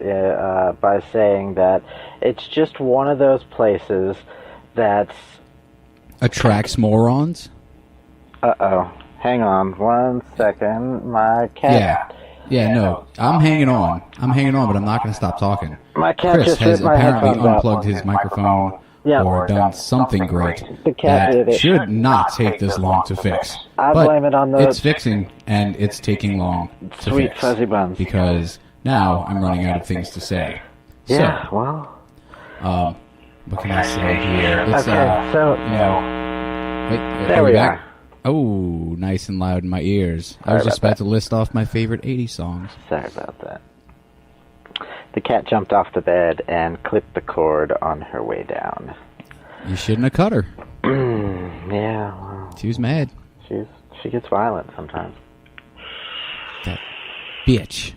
by saying that it's just one of those places that's... Attracts morons? Uh-oh. Hang on 1 second. My cat... Yeah, no. I'm hanging on, but I'm not going to stop talking. My cat Chris just has ripped my apparently headphones out. unplugged his microphone or done something great The cat did that it. should not take this long to fix. I But blame it on the... it's fixing, and it's taking long to Sweet fix. fuzzy buns. Because now I'm running out of things to say. Yeah, So, well... what can I say here? It's, Okay, so... wait, There are we back? are. Oh, nice and loud in my ears. I was just about to list off my favorite 80s songs. Sorry about that. The cat jumped off the bed and clipped the cord on her way down. You shouldn't have cut her. Yeah, well, She was mad. she gets violent sometimes. That bitch.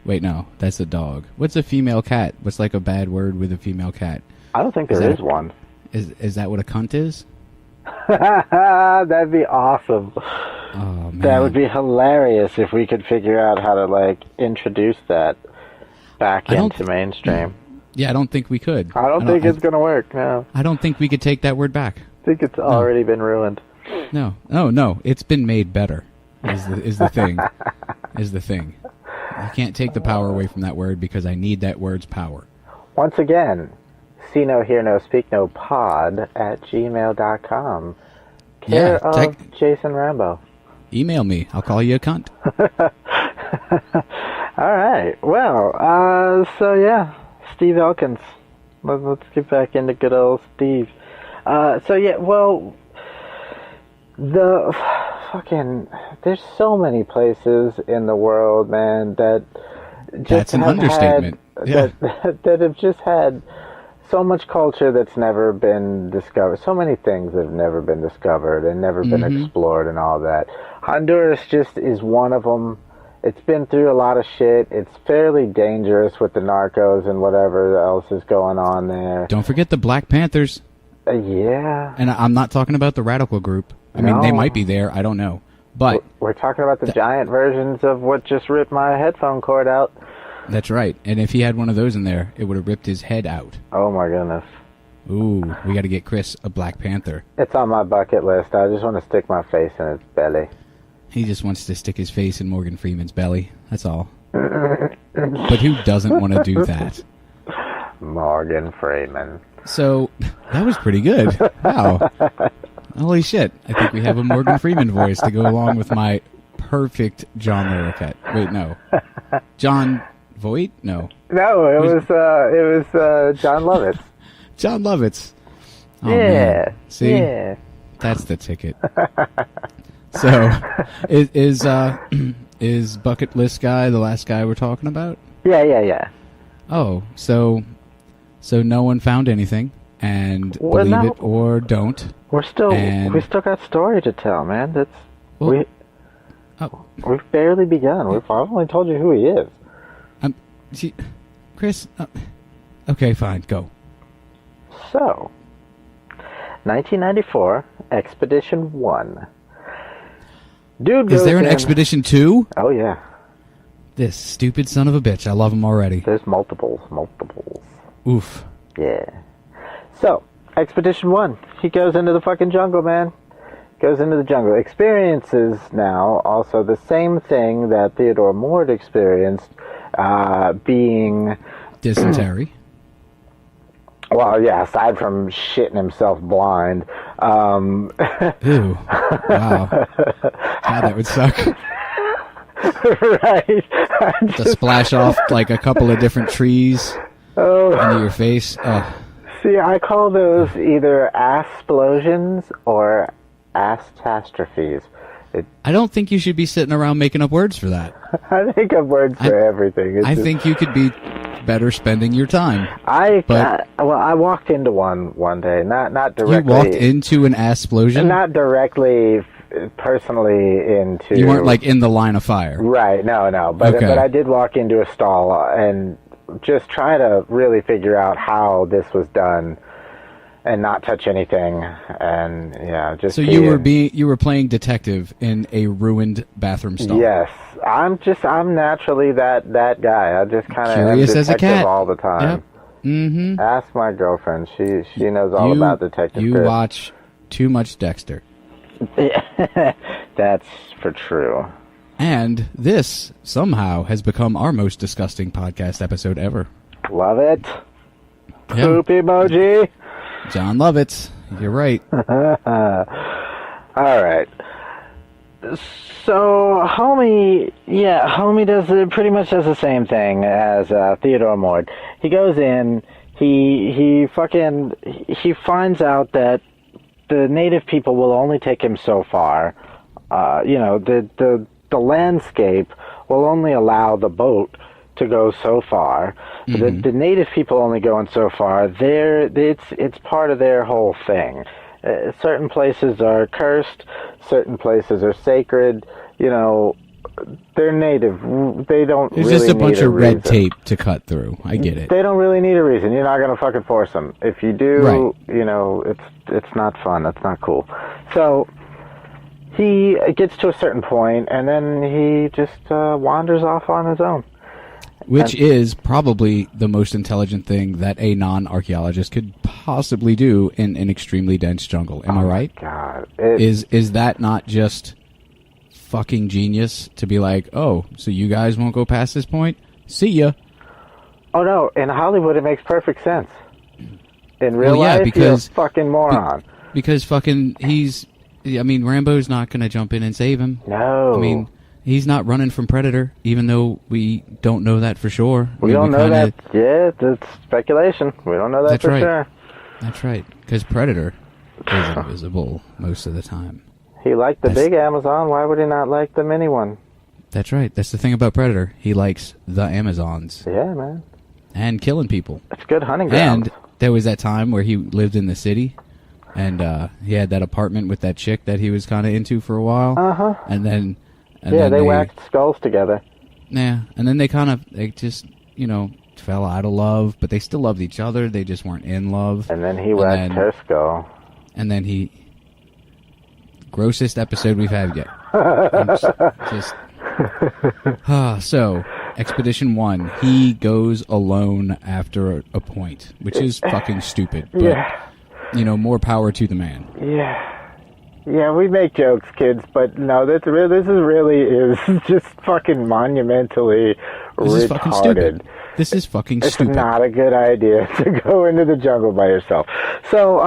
Wait, no, that's a dog. What's a female cat? What's like a bad word with a female cat? I don't think there is one. Is that what a cunt is? That'd be awesome. Oh, man. That would be hilarious if we could figure out how to, like, introduce that back into mainstream. Yeah, I don't think we could. I don't think it's going to work, no. I don't think we could take that word back. I think it's already been ruined. No. Oh, no. It's been made better, is the thing. Is the thing. I can't take the power away from that word because I need that word's power. Once again, see no, hear no, speak no pod at gmail.com. Care of Jason Rambo. Email me. I'll call you a cunt. All right. Well, so yeah, Steve Elkins. Let's get back into good old Steve. So yeah, well, the fucking... There's so many places in the world, man, that just That's an understatement. that have just had so much culture that's never been discovered. So many things that have never been discovered and never been explored and all that. Honduras just is one of them. It's been through a lot of shit. It's fairly dangerous with the narcos and whatever else is going on there. Don't forget the Black Panthers. Yeah. And I'm not talking about the radical group. I mean, they might be there. I don't know. But we're talking about the giant versions of what just ripped my headphone cord out. That's right. And if he had one of those in there, it would have ripped his head out. Oh my goodness. Ooh, we got to get Chris a Black Panther. It's on my bucket list. I just want to stick my face in its belly. He just wants to stick his face in Morgan Freeman's belly. That's all. But who doesn't want to do that? Morgan Freeman. So, that was pretty good. Wow. Holy shit. I think we have a Morgan Freeman voice to go along with my perfect John Larroquette. Wait, no. John Voight? No. No, it was John Lovitz. John Lovitz. Oh, yeah. Man. See? Yeah. That's the ticket. So, is Bucket List Guy the last guy we're talking about? Yeah. Oh, so no one found anything, and believe it or don't. We still got story to tell, man. We've barely begun. I've only told you who he is. Chris. Okay, fine, go. So, 1994, Expedition 1. Dude goes Is there an in... Expedition 2? Oh, yeah. This stupid son of a bitch. I love him already. There's multiples. Oof. Yeah. So, Expedition 1. He goes into the fucking jungle, man. Goes into the jungle. Experiences now also the same thing that Theodore Moore experienced, being... Dysentery. Well, yeah, aside from shitting himself blind. Ew. Wow. God, that would suck. Right. To splash off like a couple of different trees into your face. See, I call those either ass-splosions or ass-tastrophes. I don't think you should be sitting around making up words for that. I make up words for everything. I think you could be better spending your time. I walked into one day, not directly. You walked into an ass-splosion? Not directly, personally into. You weren't like in the line of fire, right? No. But I did walk into a stall and just try to really figure out how this was done. And not touch anything, and just. So you were playing detective in a ruined bathroom stall. Yes, I'm naturally that guy. I just kind of curious as a cat all the time. Yep. Mm-hmm. Ask my girlfriend; she knows all about detective. You watch too much Dexter. That's for true. And this somehow has become our most disgusting podcast episode ever. Love it. Yeah. Poop emoji. John Lovitz. You're right. All right. So, homie pretty much does the same thing as Theodore Mord. He goes in, he finds out that the native people will only take him so far. The landscape will only allow the boat to go so far. Mm-hmm. The native people only going so far. It's part of their whole thing. Certain places are cursed. Certain places are sacred. They're native. They don't. There's really just a bunch need of reason. red tape to cut through. I get it. They don't really need a reason. You're not gonna fucking force them. If you do, right. It's not fun. That's not cool. So he gets to a certain point, and then he just wanders off on his own. Which is probably the most intelligent thing that a non-archaeologist could possibly do in an extremely dense jungle. Am I right? God. Is that not just fucking genius to be like, oh, so you guys won't go past this point? See ya. Oh, no. In Hollywood, it makes perfect sense. In real life, because, you're a fucking moron. Because fucking Rambo's not going to jump in and save him. No. He's not running from Predator, even though we don't know that for sure. We don't know that. Yeah, that's speculation. We don't know that for sure. That's right, because Predator is invisible most of the time. He liked the big Amazon. Why would he not like the mini one? That's right. That's the thing about Predator. He likes the Amazons. Yeah, man. And killing people. It's good hunting grounds. And there was that time where he lived in the city, and he had that apartment with that chick that he was kind of into for a while. Uh-huh. And then they whacked skulls together. Yeah, and then they just, fell out of love, but they still loved each other. They just weren't in love. And then he whacked her skull. And then grossest episode we've had yet. So, Expedition 1, he goes alone after a point, which is fucking stupid. But, more power to the man. Yeah. Yeah, we make jokes, kids, but no, this really is just fucking monumentally retarded. Is fucking stupid. This is fucking stupid. It's not a good idea to go into the jungle by yourself. So,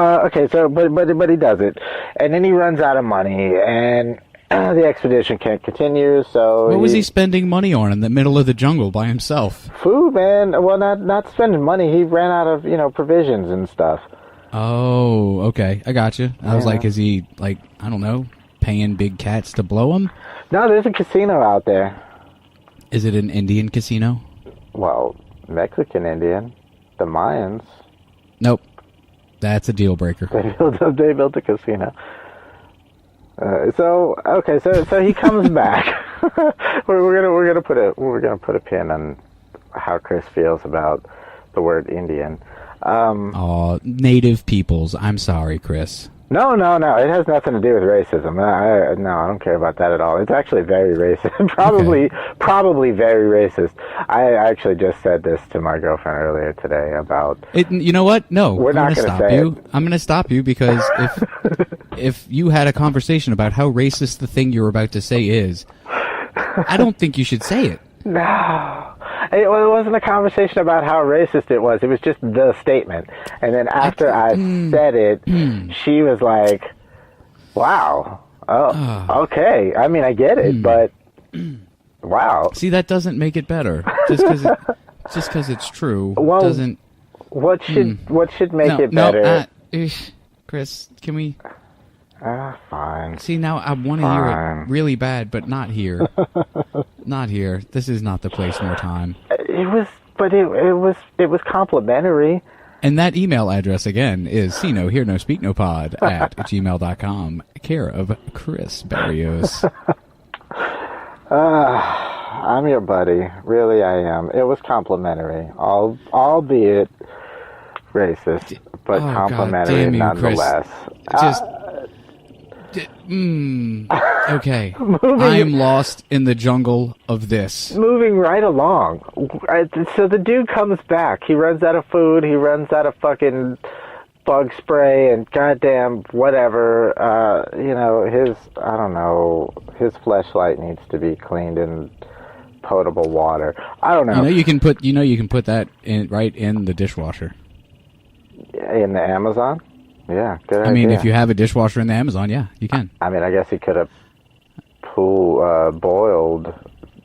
but he does it, and then he runs out of money, and the expedition can't continue. So what was he spending money on in the middle of the jungle by himself? Food, man. Well, not spending money. He ran out of provisions and stuff. Oh, okay. I got you. I was like, is he, I don't know, paying big cats to blow him? No, there's a casino out there. Is it an Indian casino? Well, Mexican Indian. The Mayans. Nope. That's a deal breaker. They built a casino. So he comes back. we're gonna put a pin on how Chris feels about the word Indian. Native peoples. I'm sorry, Chris. No. It has nothing to do with racism. I don't care about that at all. It's actually very racist. Probably very racist. I actually just said this to my girlfriend earlier today about it. You know what? No, we're not going to stop you. I'm going to stop you because if you had a conversation about how racist the thing you're about to say is, I don't think you should say it. No. It wasn't a conversation about how racist it was. It was just the statement. And then after I said it, she was like, wow. Oh, okay. I mean, I get it, but wow. See, that doesn't make it better. Just because it's true doesn't... What should make it better? Chris, can we... Fine. See, now I want to hear it really bad, but not here. Not here. This is not the place nor time. It was complimentary. And that email address, again, is see no, hear no, speak no pod at gmail.com, care of Chris Barrios. I'm your buddy. Really, I am. It was complimentary, albeit racist, but complimentary nonetheless. Okay. I am lost in the jungle of this. Moving right along. So the dude comes back. He runs out of food. He runs out of fucking bug spray and goddamn whatever. His fleshlight needs to be cleaned in potable water. I don't know. You can put that in right in the dishwasher. In the Amazon? Yeah, good idea. I mean, if you have a dishwasher in the Amazon, yeah, you can. I mean, I guess he could have boiled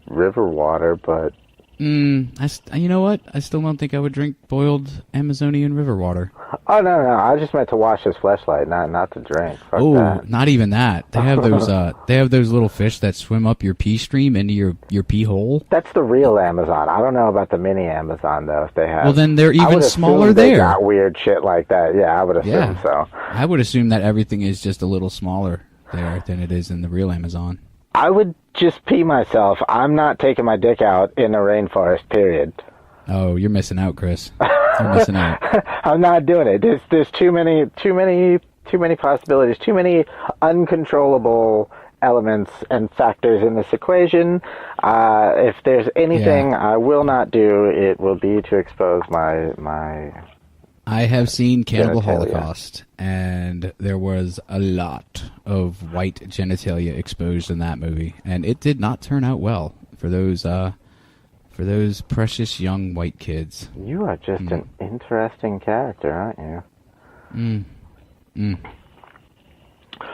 river water, but... you know what? I still don't think I would drink boiled Amazonian river water. Oh, no. I just meant to wash his fleshlight, not to drink. Fuck that. Not even that. They have those those little fish that swim up your pee stream into your pee hole. That's the real Amazon. I don't know about the mini Amazon, though, if they have. Well, then they're even smaller there. They got weird shit like that. Yeah, I would assume so. I would assume that everything is just a little smaller there than it is in the real Amazon. I would just pee myself. I'm not taking my dick out in a rainforest, period. Oh, you're missing out, Chris. You're missing out. I'm not doing it. There's too many possibilities, too many uncontrollable elements and factors in this equation. If there's anything I will not do, it will be to expose my I have seen Cannibal genitalia. Holocaust, and there was a lot of white genitalia exposed in that movie, and it did not turn out well for those precious young white kids. You are just an interesting character, aren't you?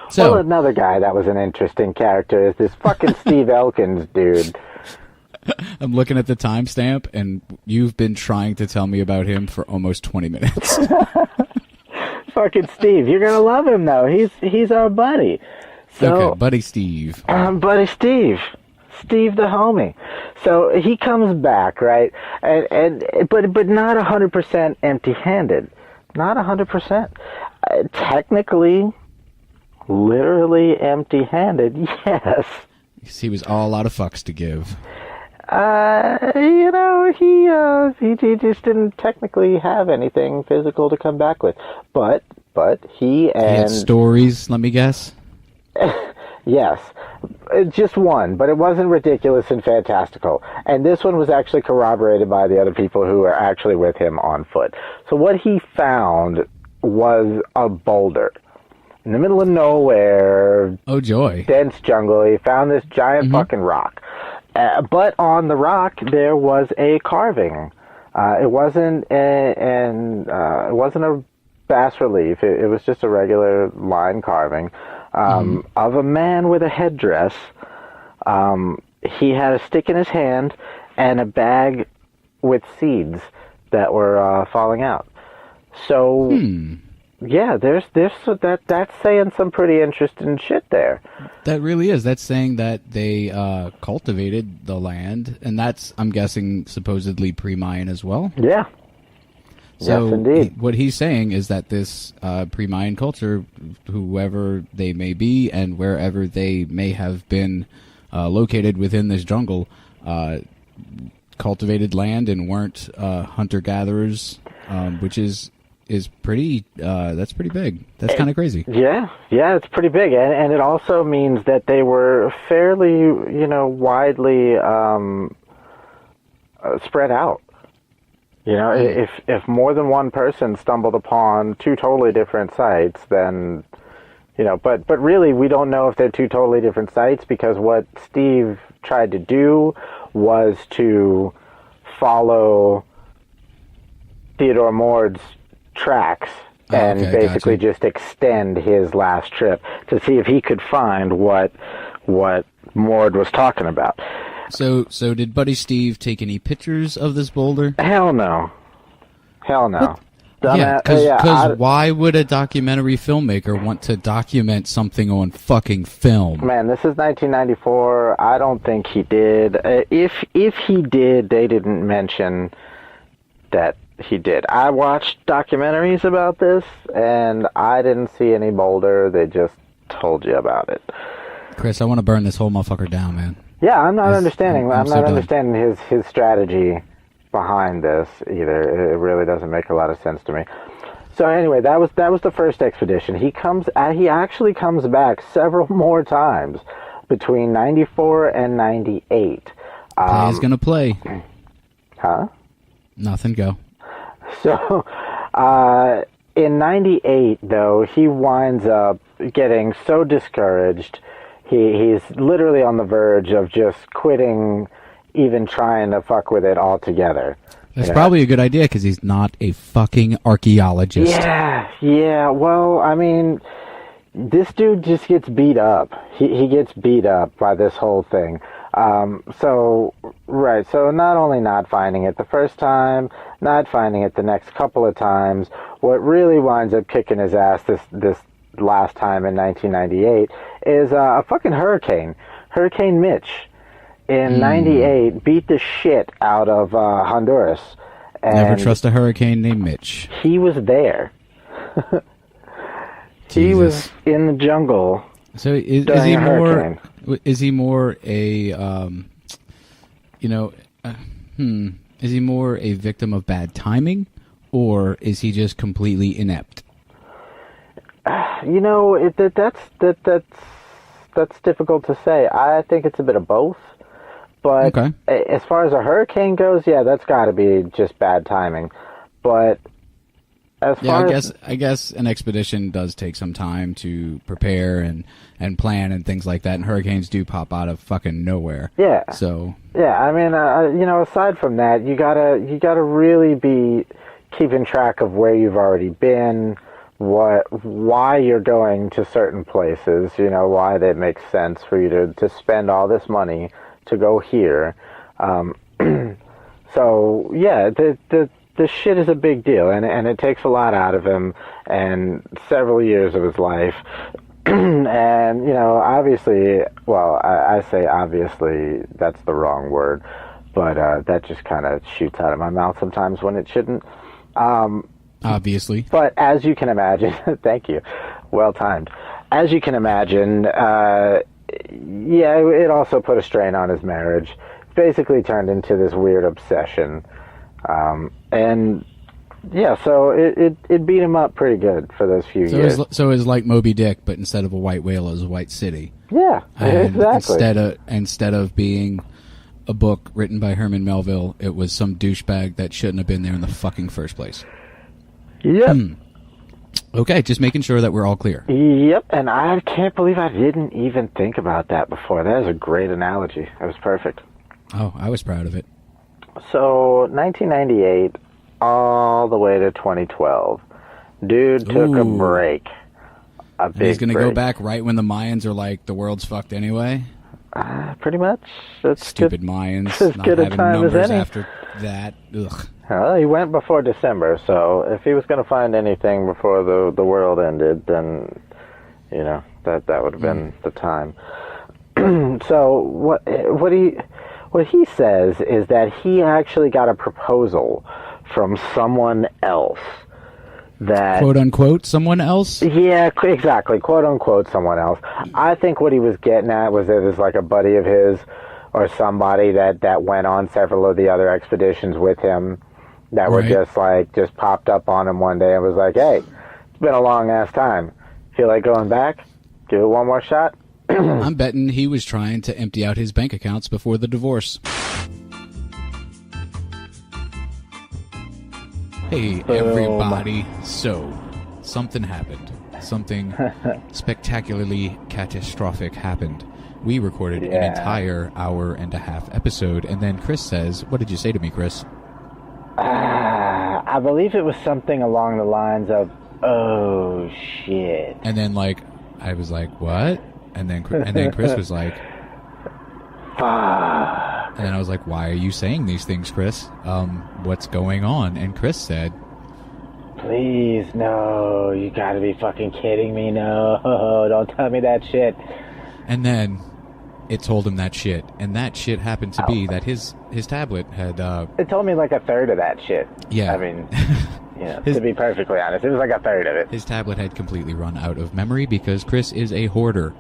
So, well, another guy that was an interesting character is this fucking Steve Elkins dude. I'm looking at the timestamp, and you've been trying to tell me about him for almost 20 minutes. Fucking Steve. You're going to love him, though. He's our buddy. So, okay, Buddy Steve. Buddy Steve. Steve the homie. So he comes back, right? But not 100% empty-handed. Not 100%. Technically, literally empty-handed, yes. He was all out of fucks to give. He just didn't technically have anything physical to come back with. But he had stories, let me guess. Yes, just one, but it wasn't ridiculous and fantastical. And this one was actually corroborated by the other people who were actually with him on foot. So what he found was a boulder. In the middle of nowhere. Oh, joy. Dense jungle. He found this giant fucking rock. But on the rock, there was a carving. It wasn't a bas relief. It was just a regular line carving of a man with a headdress. He had a stick in his hand and a bag with seeds that were falling out. So, yeah, that's saying some pretty interesting shit there. That really is. That's saying that they cultivated the land, and that's, I'm guessing, supposedly pre-Mayan as well. Yeah. So yes, indeed. What he's saying is that this pre-Mayan culture, whoever they may be and wherever they may have been located within this jungle, cultivated land and weren't hunter-gatherers, which is pretty, that's pretty big. That's kind of crazy. Yeah, it's pretty big. And it also means that they were fairly, widely spread out. If more than one person stumbled upon two totally different sites, then, but really we don't know if they're two totally different sites, because what Steve tried to do was to follow Theodore Moore's tracks and basically just extend his last trip to see if he could find what Mord was talking about. So did Buddy Steve take any pictures of this boulder? Hell no. Yeah, because why would a documentary filmmaker want to document something on fucking film? Man, this is 1994. I don't think he did. If he did, they didn't mention that he did. I watched documentaries about this, and I didn't see any Boulder. They just told you about it. Chris, I want to burn this whole motherfucker down, man. Yeah, I'm not understanding. I'm so not done. understanding his strategy behind this either. It really doesn't make a lot of sense to me. So anyway, that was the first expedition. He actually comes back several more times between 94 and 98. He's gonna play. Huh? Nothing. Go. So in 98, though, he winds up getting so discouraged. He's literally on the verge of just quitting even trying to fuck with it altogether. That's probably a good idea because he's not a fucking archaeologist. Yeah. Well, I mean, this dude just gets beat up. He gets beat up by this whole thing. So not only not finding it the first time, not finding it the next couple of times, what really winds up kicking his ass this last time in 1998 is a fucking hurricane. Hurricane Mitch in 98 beat the shit out of Honduras. And never trust a hurricane named Mitch. He was there. He was in the jungle. So is he more a is he more a victim of bad timing, or is he just completely inept? That's difficult to say. I think it's a bit of both. But as far as a hurricane goes, yeah, that's got to be just bad timing. But as far I guess an expedition does take some time to prepare and plan and things like that, and hurricanes do pop out of fucking nowhere. Yeah. So yeah, I mean, aside from that, you gotta really be keeping track of where you've already been, why you're going to certain places, why that makes sense for you to spend all this money to go here. So yeah, the shit is a big deal, and it takes a lot out of him and several years of his life. And obviously, well, I say obviously, that's the wrong word, but that just kind of shoots out of my mouth sometimes when it shouldn't. Obviously. But as you can imagine, thank you, well timed. As you can imagine, it also put a strain on his marriage. Basically turned into this weird obsession. And yeah, so it beat him up pretty good for those few years. So it was like Moby Dick, but instead of a white whale, it was a white city. Yeah, and exactly. Instead of being a book written by Herman Melville, it was some douchebag that shouldn't have been there in the fucking first place. Yep. Okay, just making sure that we're all clear. Yep, and I can't believe I didn't even think about that before. That is a great analogy. That was perfect. Oh, I was proud of it. So, 1998 all the way to 2012. Dude took a break. He's going to go back right when the Mayans are like, the world's fucked anyway? Pretty much. That's stupid good. Mayans. As not good a having time numbers as any. After that. Ugh. Well, he went before December, so if he was going to find anything before the world ended, then, that would have been the time. So what he says is that he actually got a proposal from someone else. That quote unquote someone else? Yeah, exactly. Quote unquote someone else. I think what he was getting at was that it was like a buddy of his or somebody that went on several of the other expeditions with him that were just popped up on him one day and was like, hey, it's been a long ass time. Feel like going back? Give it one more shot? I'm betting he was trying to empty out his bank accounts before the divorce. Hey, everybody. So, something happened. Something spectacularly catastrophic happened. We recorded an entire hour-and-a-half episode, and then Chris says, what did you say to me, Chris? I believe it was something along the lines of, oh, shit. And then, I was like, what? And then Chris was like, fuck. And then I was like, why are you saying these things, Chris? What's going on? And Chris said, Please, no. You gotta be fucking kidding me. No. Don't tell me that shit. And then it told him that shit. And that shit happened to be that his tablet had... It told me like a third of that shit. Yeah. I mean, to be perfectly honest, it was like a third of it. His tablet had completely run out of memory because Chris is a hoarder.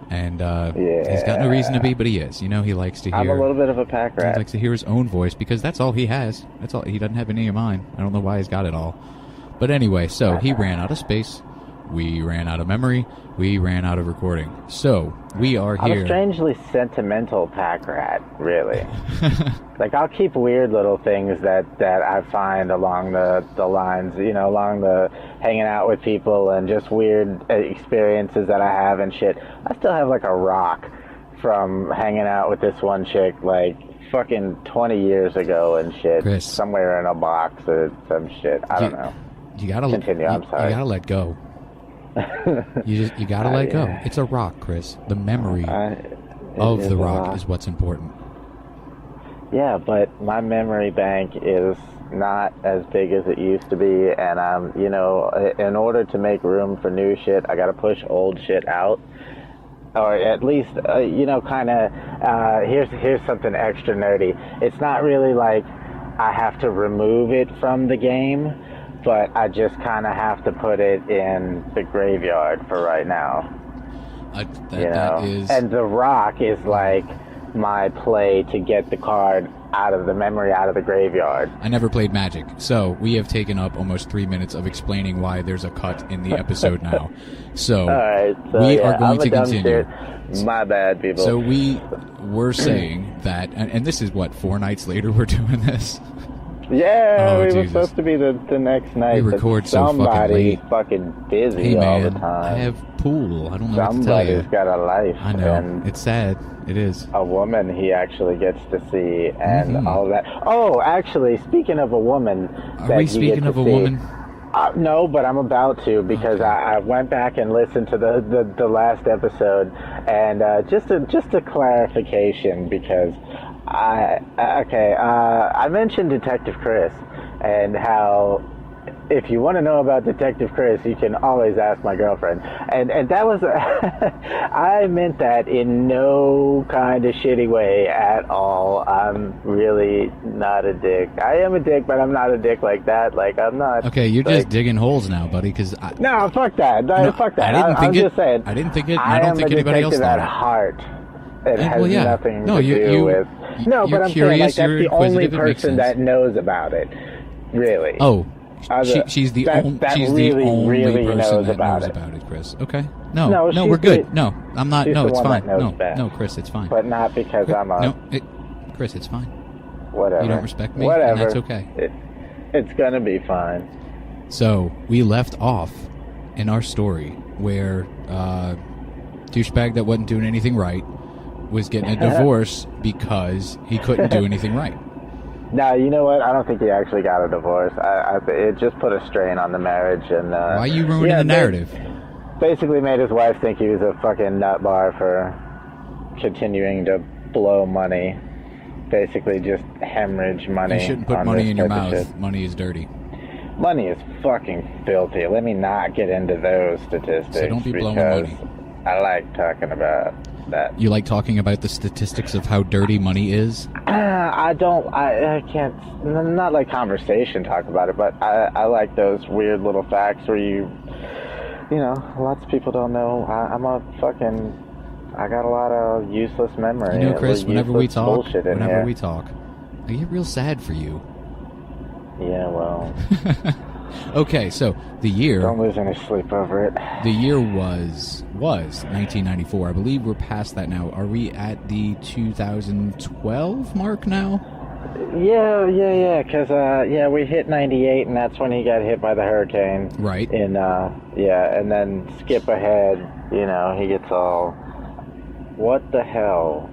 And he's got no reason to be, but he is. You know, he likes to hear... I'm a little bit of a pack rat. He likes to hear his own voice because that's all he has. That's all. He doesn't have any of mine. I don't know why he's got it all. But anyway, so he ran out of space. We ran out of memory. We ran out of recording. So we are here. I'm a strangely sentimental pack rat, really. Like, I'll keep weird little things that I find along the lines, along the hanging out with people and just weird experiences that I have and shit. I still have, like, a rock from hanging out with this one chick, like, fucking 20 years ago and shit. Chris, somewhere in a box or some shit. I don't know. You gotta continue. I'm sorry. You gotta let go. You gotta let go. It's a rock, Chris. The memory of the rock is what's important. Yeah, but my memory bank is not as big as it used to be, and in order to make room for new shit, I gotta push old shit out. Or at least, here's something extra nerdy. It's not really like I have to remove it from the game, but I just kind of have to put it in the graveyard for right now. That is... And the rock is like my play to get the card out of the memory, out of the graveyard. I never played Magic, so we have taken up almost 3 minutes of explaining why there's a cut in the episode now. So, all right, we are going to continue. Shit. My bad, people. So we were saying that, and this is what, 4 nights later we're doing this? Yeah, we were supposed to be the next night. We record so fucking late. Fucking busy hey, man, all the time. I have pool. I don't know what to tell you. Somebody's got a life. I know. And it's sad. It is. A woman he actually gets to see and all of that. Oh, actually, speaking of a woman... Are we speaking of a woman? No, but I'm about to because I went back and listened to the last episode, and just a clarification because I mentioned Detective Chris and how if you want to know about Detective Chris, you can always ask my girlfriend, and that was I meant that in no kind of shitty way at all. I'm really not a dick. I am a dick, but I'm not a dick like that. Like, I'm not. Okay, you're just digging holes now, buddy. Because no, fuck that. Fuck that. I'm just saying. I didn't think it. I don't think anybody else thought it. At heart. It has nothing to do with. No, but I'm curious, saying like that's the only person that knows about it. Really. Oh. She's the only person that knows about it, Chris. Okay. No, we're good. No, I'm not. No, it's fine. No, Chris, it's fine. But not because I'm a... Chris, it's fine. Whatever. You don't respect me, Whatever. And that's okay. It's gonna be fine. So, we left off in our story where douchebag that wasn't doing anything right was getting a divorce because he couldn't do anything right. No, you know what? I don't think he actually got a divorce. It just put a strain on the marriage. And why are you ruining the narrative? Basically made his wife think he was a fucking nut bar for continuing to blow money. Basically just hemorrhage money. You shouldn't put money in your mouth. Money is dirty. Money is fucking filthy. Let me not get into those statistics. So don't be blowing money. I like talking about that. You like talking about the statistics of how dirty money is? I can't, not like conversation talk about it, but I like those weird little facts where lots of people don't know. I got a lot of useless memory. You know, Chris, whenever we talk, I get real sad for you. Yeah, well. Okay, so the year... Don't lose any sleep over it. The year was 1994. I believe we're past that now. Are we at the 2012 mark now? Yeah, because, we hit 98, and that's when he got hit by the hurricane. Right. And then skip ahead, he gets all... What the hell?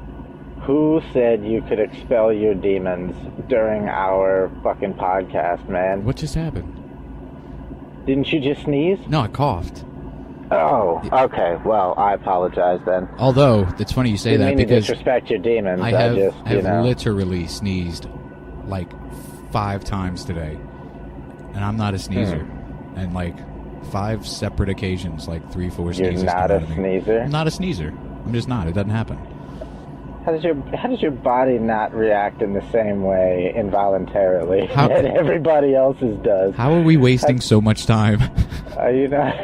Who said you could expel your demons during our fucking podcast, man? What just happened? Didn't you just sneeze? No, I coughed. Oh, okay. Well, I apologize then. Although, it's funny you say that because... disrespect your demons. I have literally sneezed like 5 times today. And I'm not a sneezer. and like 5 separate occasions, like 3-4 sneezes. You're not a sneezer? I'm not a sneezer. I'm just not. It doesn't happen. How does your body not react in the same way involuntarily that everybody else's does? How are we wasting so much time? Are you not?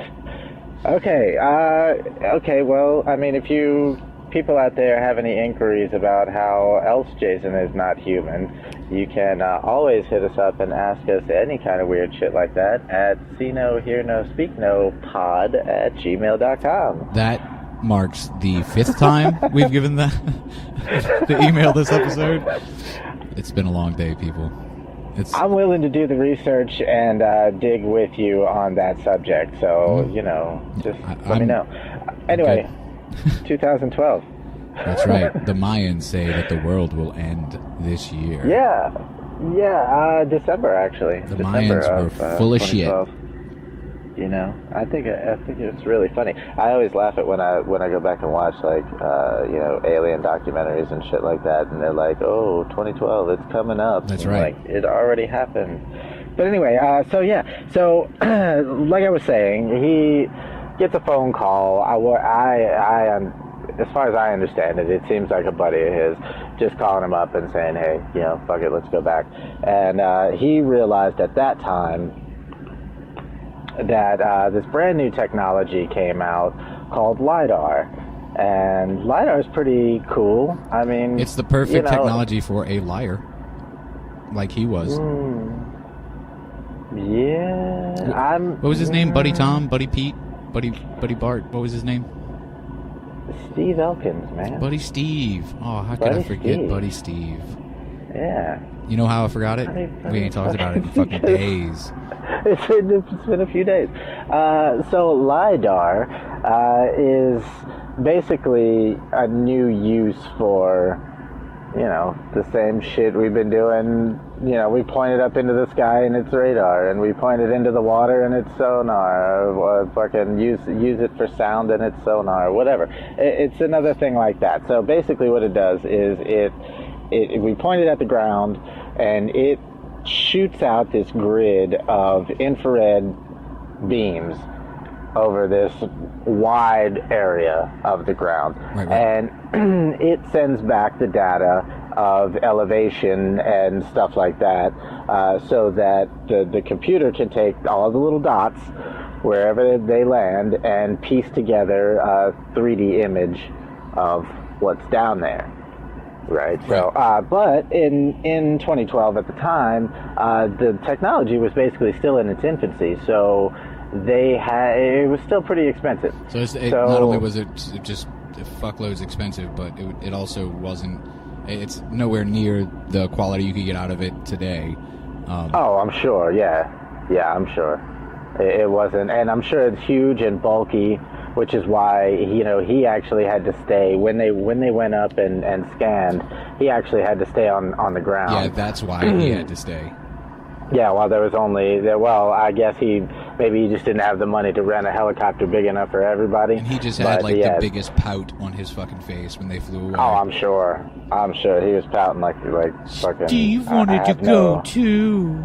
Okay. Okay. Well, I mean, if you people out there have any inquiries about how else Jason is not human, you can always hit us up and ask us any kind of weird shit like that at see no, hear no, speak no pod at gmail.com. That marks the 5th time we've given the email this episode. It's been a long day, people. I'm willing to do the research and dig with you on that subject, so just let me know. Anyway, 2012. That's right. The Mayans say that the world will end this year. Yeah, December actually. The Mayans were full of shit. I think it's really funny. I always laugh at when I go back and watch like alien documentaries and shit like that, and they're like, "Oh, 2012, it's coming up." That's right. Like it already happened. But anyway, so like I was saying, he gets a phone call. As far as I understand it, it seems like a buddy of his just calling him up and saying, "Hey, fuck it, let's go back." And he realized at that time that this brand new technology came out called LiDAR. And LiDAR is pretty cool. I mean, it's the perfect technology for a liar, like he was. Yeah, What was his name? Buddy Tom? Buddy Pete? Buddy Bart? What was his name? Steve Elkins, man. Buddy Steve. Oh, how could I forget Buddy Steve? Yeah. You know how I forgot it? We ain't talked about it in fucking days. It's been a few days. So LiDAR is basically a new use for, the same shit we've been doing. We point it up into the sky and it's radar, and we point it into the water and it's sonar, or fucking use it for sound and it's sonar, or whatever. It's another thing like that. So basically what it does is we point it at the ground and it shoots out this grid of infrared beams over this wide area of the ground. Right. And it sends back the data of elevation and stuff like that, so that the computer can take all the little dots wherever they land and piece together a 3D image of what's down there. Right. So, but in 2012 at the time, the technology was basically still in its infancy. So it was still pretty expensive. So not only was it just fuckloads expensive, but it also wasn't. It's nowhere near the quality you could get out of it today. I'm sure. Yeah, I'm sure it wasn't, and I'm sure it's huge and bulky, which is why he actually had to stay when they went up and scanned. He actually had to stay on the ground. Yeah, that's why he had to stay. Yeah, well, there was I guess he just didn't have the money to rent a helicopter big enough for everybody. And he just had the biggest pout on his fucking face when they flew away. Oh, I'm sure he was pouting like fucking. Steve wanted to go too.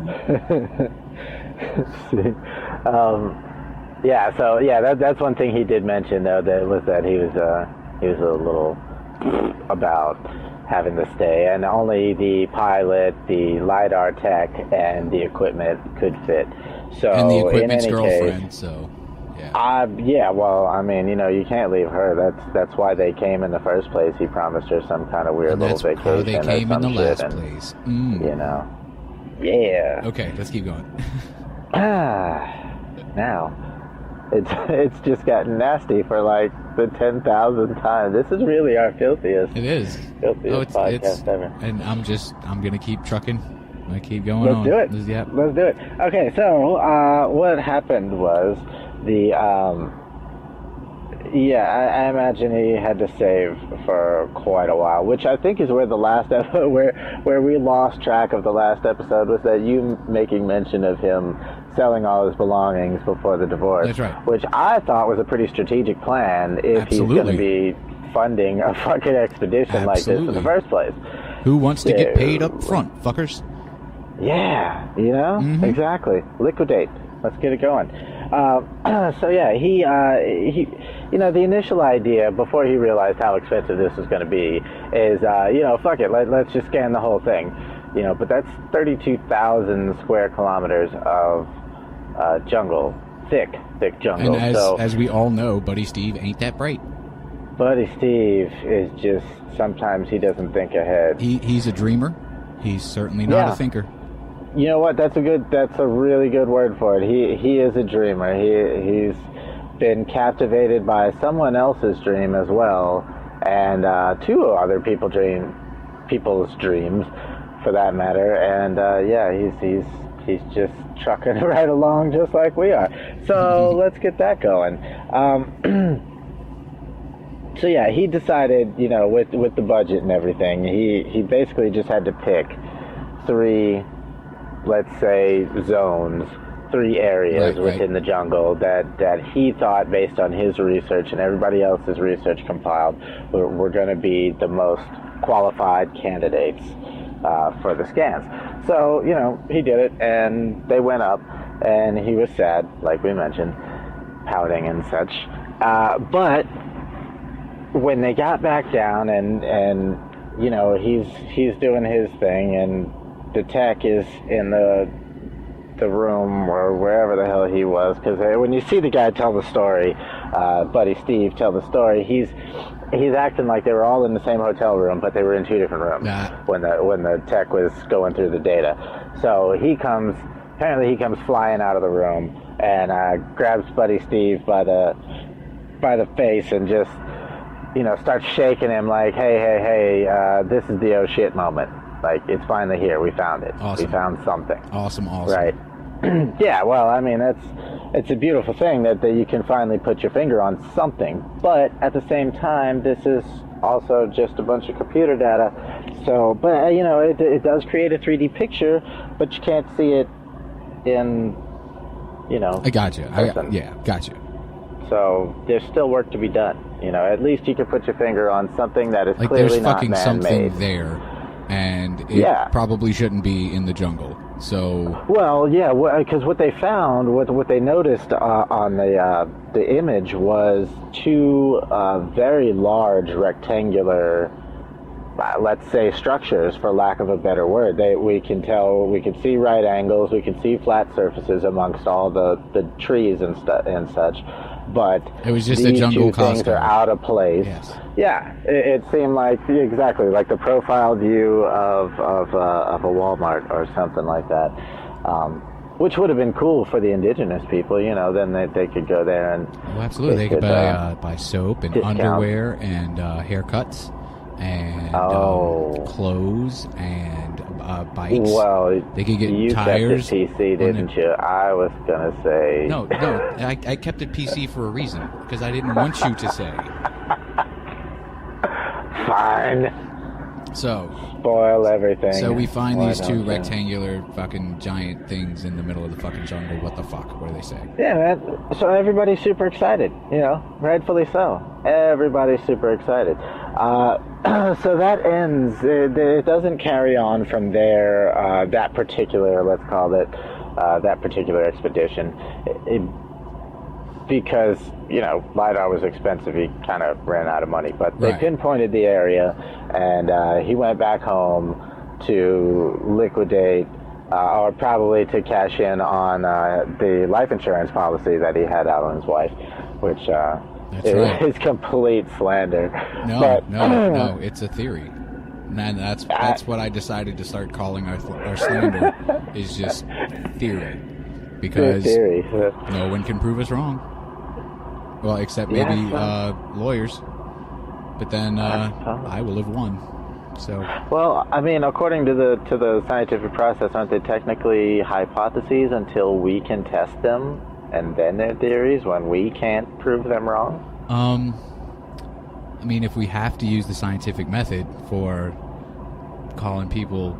That's one thing he did mention though, that he was a little about having to stay, and only the pilot, the LiDAR tech, and the equipment could fit. So and the equipment's in any girlfriend, case, so yeah. Well, I mean, you can't leave her. That's why they came in the first place. He promised her some kind of weird little vacation. How they came in the last shit, place. Yeah. Okay, let's keep going. Now, it's just gotten nasty for like the 10,000th time. This is really our filthiest. It is. Filthiest podcast ever. And I'm gonna keep trucking. I'm gonna keep going on. Let's do it. Let's do it. Okay, so what happened was I imagine he had to save for quite a while, which I think is where the last episode, where we lost track of the last episode, was that you making mention of him selling all his belongings before the divorce. That's right. Which I thought was a pretty strategic plan if he's going to be funding a fucking expedition like this in the first place. Who wants to get paid up front, fuckers? Yeah, exactly. Liquidate. let's get it going. So yeah, he, the initial idea before he realized how expensive this was going to be is, fuck it, let's just scan the whole thing, but that's 32,000 square kilometers of jungle, thick jungle. And as we all know, Buddy Steve ain't that bright. Buddy Steve is just, sometimes he doesn't think ahead. He's a dreamer. He's certainly not a thinker. You know what? That's a really good word for it. He is a dreamer. He's been captivated by someone else's dream as well, and two other people's dreams, for that matter. And he's just trucking right along just like we are. So let's get that going. So yeah, he decided, with the budget and everything, he basically just had to pick three, let's say, zones, three areas within the jungle that he thought, based on his research and everybody else's research compiled, were going to be the most qualified candidates for the scans. So, he did it, and they went up, and he was sad, like we mentioned, pouting and such. But when they got back down and he's doing his thing, and the tech is in the room or wherever the hell he was, because when you see the guy tell the story, Buddy Steve tell the story, he's acting like they were all in the same hotel room, but they were in two different rooms when the tech was going through the data. So he comes flying out of the room and grabs Buddy Steve by the face and just starts shaking him like, hey, this is the oh shit moment. Like, it's finally here. We found it. Awesome. We found something. Awesome. Right. Yeah, well, I mean, it's a beautiful thing that you can finally put your finger on something. But at the same time, this is also just a bunch of computer data. So, but, it does create a 3D picture, but you can't see it in, I got you. Got you. So there's still work to be done. At least you can put your finger on something that is clearly not man-made. There's fucking something there, and it probably shouldn't be in the jungle. So, well, yeah, because what they found, what they noticed on the image was two very large rectangular, let's say, structures, for lack of a better word. We could see right angles, we could see flat surfaces amongst all the trees and such. But it was just a jungle two things are out of place. Yes. Yeah, it seemed like exactly like the profile view of a Walmart or something like that, which would have been cool for the indigenous people. Then they could go there and absolutely they could buy soap and discount. Underwear and haircuts and clothes and bikes. Well, they could get you tires. You kept it PC, didn't you? I was gonna say no. I kept it PC for a reason, because I didn't want you to say. Fine. So spoil everything. So we find these two rectangular fucking giant things in the middle of the fucking jungle. What the fuck? What do they say? Yeah, man. So everybody's super excited. Rightfully so. Everybody's super excited. So that ends. It doesn't carry on from there. That particular, let's call it, that particular expedition. Because, LiDAR was expensive, he kind of ran out of money. But they pinpointed the area, and he went back home to liquidate, or probably to cash in on the life insurance policy that he had out on his wife, which is complete slander. No, it's a theory. And that's what I decided to start calling our slander, is just theory. Because no one can prove us wrong. Well, except maybe lawyers. But then I will have won. So. Well, I mean, according to the scientific process, aren't they technically hypotheses until we can test them, and then they're theories when we can't prove them wrong? I mean, if we have to use the scientific method for calling people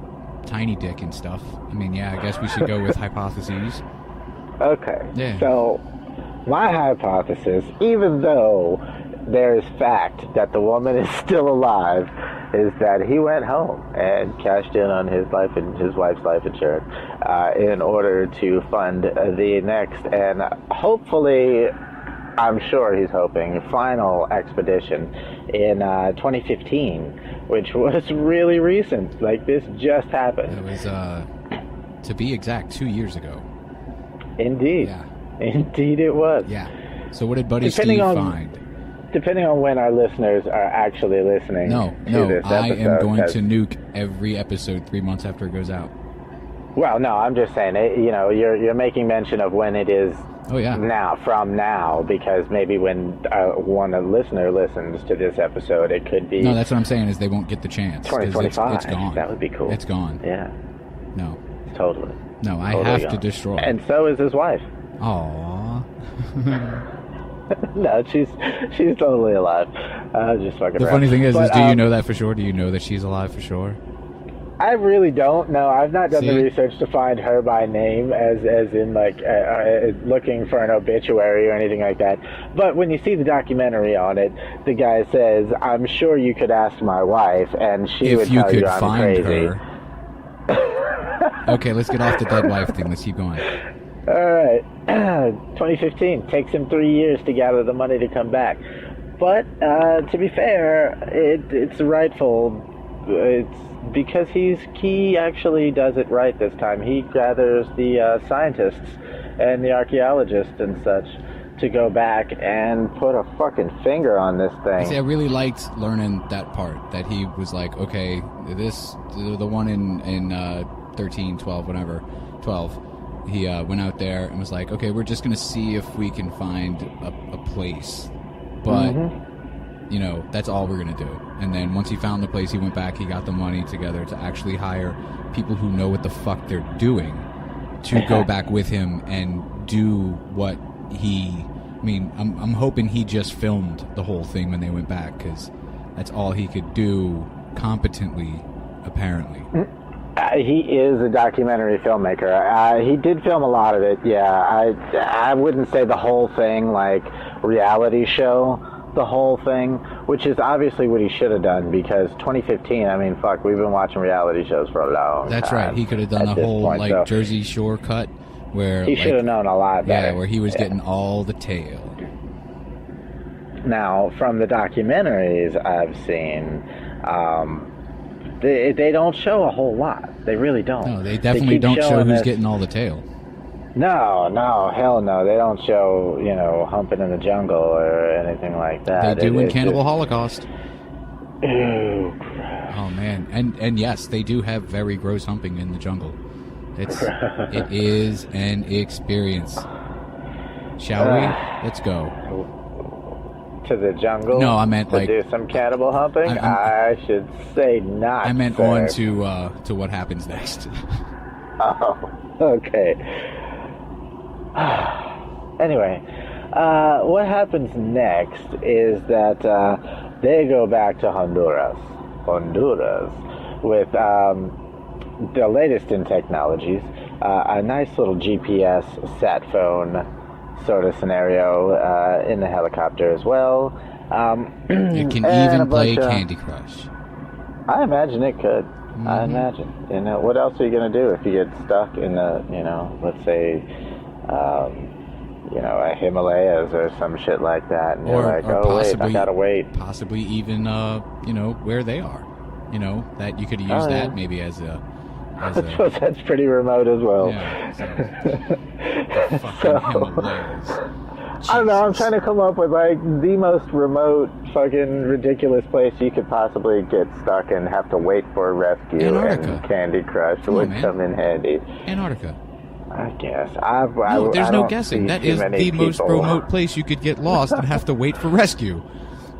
tiny dick and stuff, I guess we should go with hypotheses. Okay. Yeah. So, my hypothesis, even though there is fact that the woman is still alive, is that he went home and cashed in on his wife's life insurance in order to fund the next and hopefully, I'm sure he's hoping, final expedition in 2015, which was really recent. Like, this just happened. It was, to be exact, 2 years ago. Indeed. Yeah. Indeed it was. Yeah. So what did Buddy Steve find? Depending on when our listeners are actually listening to this episode. I am going to nuke every episode 3 months after it goes out. Well, no, I'm just saying, you're making mention of when it is. Oh, yeah. Now, because maybe when one listener listens to this episode, it could be... No, that's what I'm saying, is they won't get the chance. 2025. It's gone. That would be cool. It's gone. Yeah. No. Totally. No, I totally have gone. to destroy. And so is his wife. Aww. No, she's totally alive. Just fucking The around. funny thing is, But, do you know that for sure? Do you know that she's alive for sure? I really don't know. I've not done See? the research to find her by name, as in like looking for an obituary or anything like that. But when you see the documentary on it, the guy says, "I'm sure you could ask my wife, and she would tell you I'm crazy." Her. Okay, let's get off the dead wife thing. Let's keep going. All right, 2015 takes him 3 years to gather the money to come back. But to be fair, it's rightful. It's because he actually does it right this time. He gathers the scientists and the archaeologists and such to go back and put a fucking finger on this thing. See, I really liked learning that part, that he was like, okay, the one in 13, 12, whatever, 12, he went out there and was like, okay, we're just going to see if we can find a place. But, you know, that's all we're going to do. And then once he found the place, he went back, he got the money together to actually hire people who know what the fuck they're doing to go back with him and do what I'm hoping he just filmed the whole thing when they went back, because that's all he could do competently, apparently. He is a documentary filmmaker. He did film a lot of it, yeah. I wouldn't say the whole thing, like reality show, the whole thing, which is obviously what he should have done, because 2015, I mean, fuck, we've been watching reality shows for a long That's time. right. He could have done a whole, point, Jersey Shore cut where... He should have known a lot better. Yeah, where he was getting all the tail. Now, from the documentaries I've seen, they don't show a whole lot. They really don't. No, they definitely don't show who's getting all the tail. No, hell no. They don't show, humping in the jungle or anything like that. They do in Cannibal Holocaust. Ew, gross. Oh, man. And yes, they do have very gross humping in the jungle. It is an experience. Shall we? Let's go. To the jungle? No, I meant to do some cannibal humping? I should say not. I meant sir. on to what happens next. Oh, okay. Anyway, what happens next is that they go back to Honduras with the latest in technologies, a nice little GPS sat phone sort of scenario in the helicopter as well. It can even play Candy Crush. I imagine it could. I imagine. What else are you going to do if you get stuck in the, let's say, a Himalayas or some shit like that, and you're like, wait, I gotta wait. Possibly even, where they are. That you could use that maybe as a... That's pretty remote as well. Yeah, the fucking Himalayas. I don't know, I'm trying to come up with like the most remote fucking ridiculous place you could possibly get stuck and have to wait for a rescue. Antarctica. And Candy Crush would come in handy. Antarctica. I guess. No, there's no guessing. That is the most remote place you could get lost and have to wait for rescue.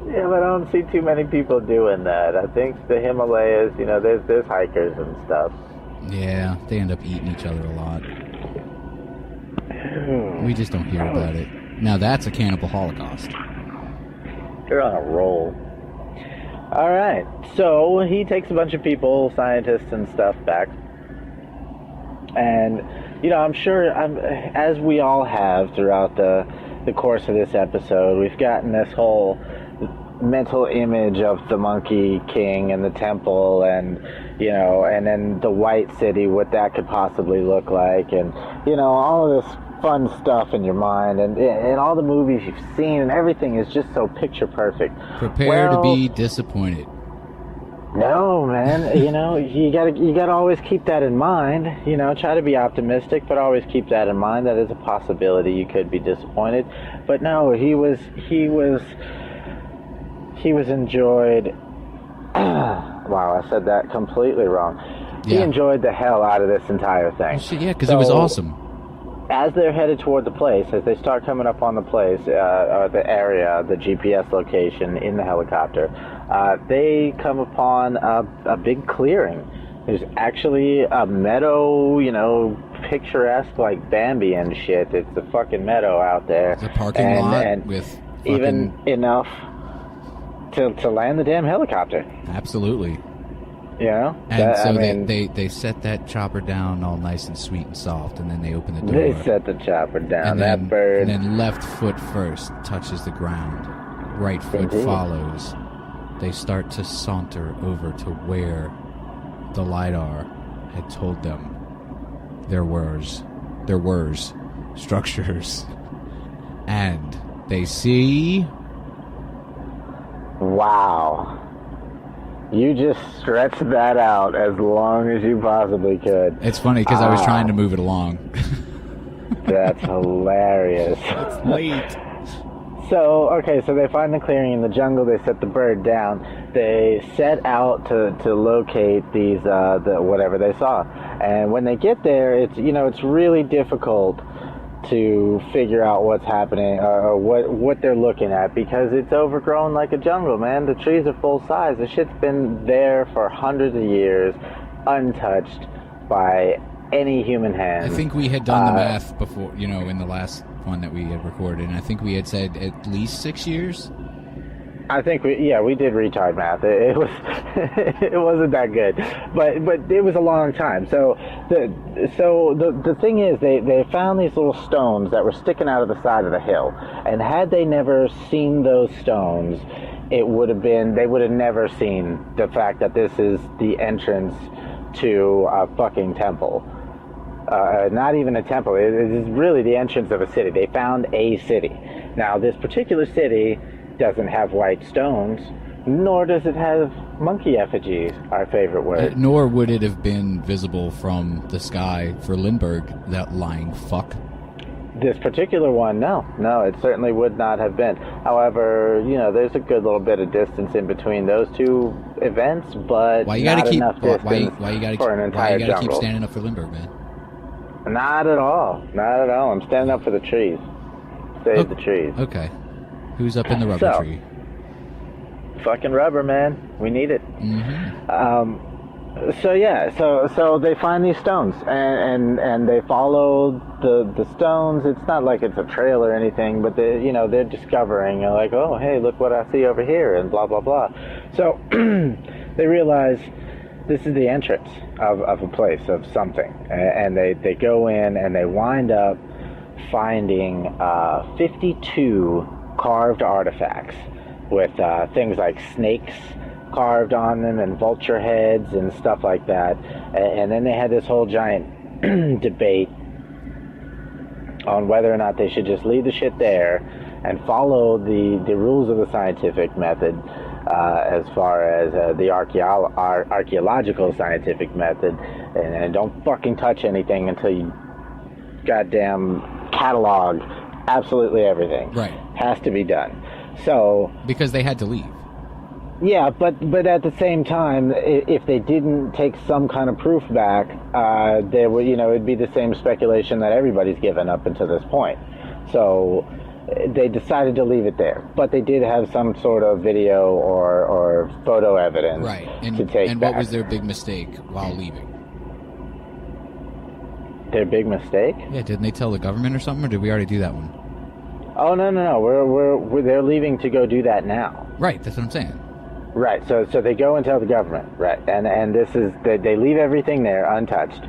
Yeah, but I don't see too many people doing that. I think the Himalayas, there's hikers and stuff. Yeah, they end up eating each other a lot. We just don't hear about it. Now that's a cannibal holocaust. They're on a roll. All right, so he takes a bunch of people, scientists and stuff, back. And, I'm sure, as we all have throughout the course of this episode, we've gotten this whole mental image of the Monkey King and the temple, and and then the White City, what that could possibly look like, and all of this fun stuff in your mind, and all the movies you've seen, and everything is just so picture perfect. Prepare to be disappointed. No, man. You gotta always keep that in mind. Try to be optimistic, but always keep that in mind. That is a possibility. You could be disappointed, but no, he was enjoyed. Wow, I said that completely wrong. He enjoyed the hell out of this entire thing. Yeah, because it was awesome. As they're headed toward the place, as they start coming up on the place, or the area, the GPS location in the helicopter, they come upon a big clearing. There's actually a meadow, picturesque like Bambi and shit. It's a fucking meadow out there. It's a parking lot with fucking... even enough to land the damn helicopter. Absolutely. And they set that chopper down all nice and sweet and soft, and then they open the door. They set the chopper down. That bird. And then left foot first touches the ground. Right foot follows. They start to saunter over to where the LiDAR had told them there were structures. And they see... Wow. You just stretched that out as long as you possibly could. It's funny because I was trying to move it along. That's hilarious. It's late. So they find the clearing in the jungle. They set the bird down. They set out to locate these the whatever they saw. And when they get there, it's really difficult to figure out what's happening or what they're looking at, because it's overgrown like a jungle, man. The trees are full size. The shit's been there for hundreds of years, untouched by any human hand. I think we had done the math before, in the last one that we had recorded, and I think we had said at least 6 years. I think we did retard math. It was it wasn't that good, but it was a long time. So the thing is, they found these little stones that were sticking out of the side of the hill, and had they never seen those stones, they would have never seen the fact that this is the entrance to a fucking temple. Not even a temple. It is really the entrance of a city. They found a city. Now, this particular city doesn't have white stones, nor does it have monkey effigies, our favorite word. Nor would it have been visible from the sky for Lindbergh, that lying fuck. This particular one, no, it certainly would not have been. However, there's a good little bit of distance in between those two events, but why you not gotta keep, enough distance why you gotta, for an entire why you gotta jungle. keep standing up for Lindbergh, man? Not at all. I'm standing up for the trees. Save the trees. Okay. Who's up in the rubber tree? Fucking rubber, man. We need it. Mm-hmm. So they find these stones, and they follow the stones. It's not like it's a trail or anything, but they're discovering, like, oh, hey, look what I see over here, and blah blah blah. So they realize this is the entrance of a place, of something, and they go in, and they wind up finding 52 carved artifacts with things like snakes carved on them and vulture heads and stuff like that. And then they had this whole giant debate on whether or not they should just leave the shit there and follow the rules of the scientific method, as far as the archaeological scientific method, and don't fucking touch anything until you goddamn catalog absolutely everything. Right. Has to be done. So because they had to leave. Yeah, but at the same time, if they didn't take some kind of proof back, there would, it'd be the same speculation that everybody's given up until this point. So they decided to leave it there, but they did have some sort of video or photo evidence, right? To take and back. What was their big mistake while leaving? Their big mistake? Yeah, didn't they tell the government or something, or did we already do that one? Oh no, they're leaving to go do that now. Right, that's what I'm saying. Right, so they go and tell the government, right, and this is they leave everything there untouched,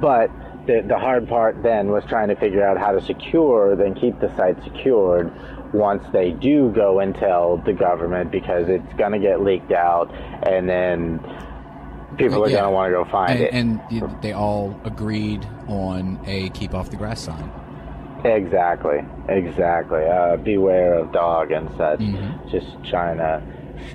but the hard part then was trying to figure out how to secure, then keep the site secured once they do go and tell the government, because it's going to get leaked out, and then people are going to want to go find it. And they all agreed on a keep off the grass sign. Exactly. Beware of dog and such. Just trying to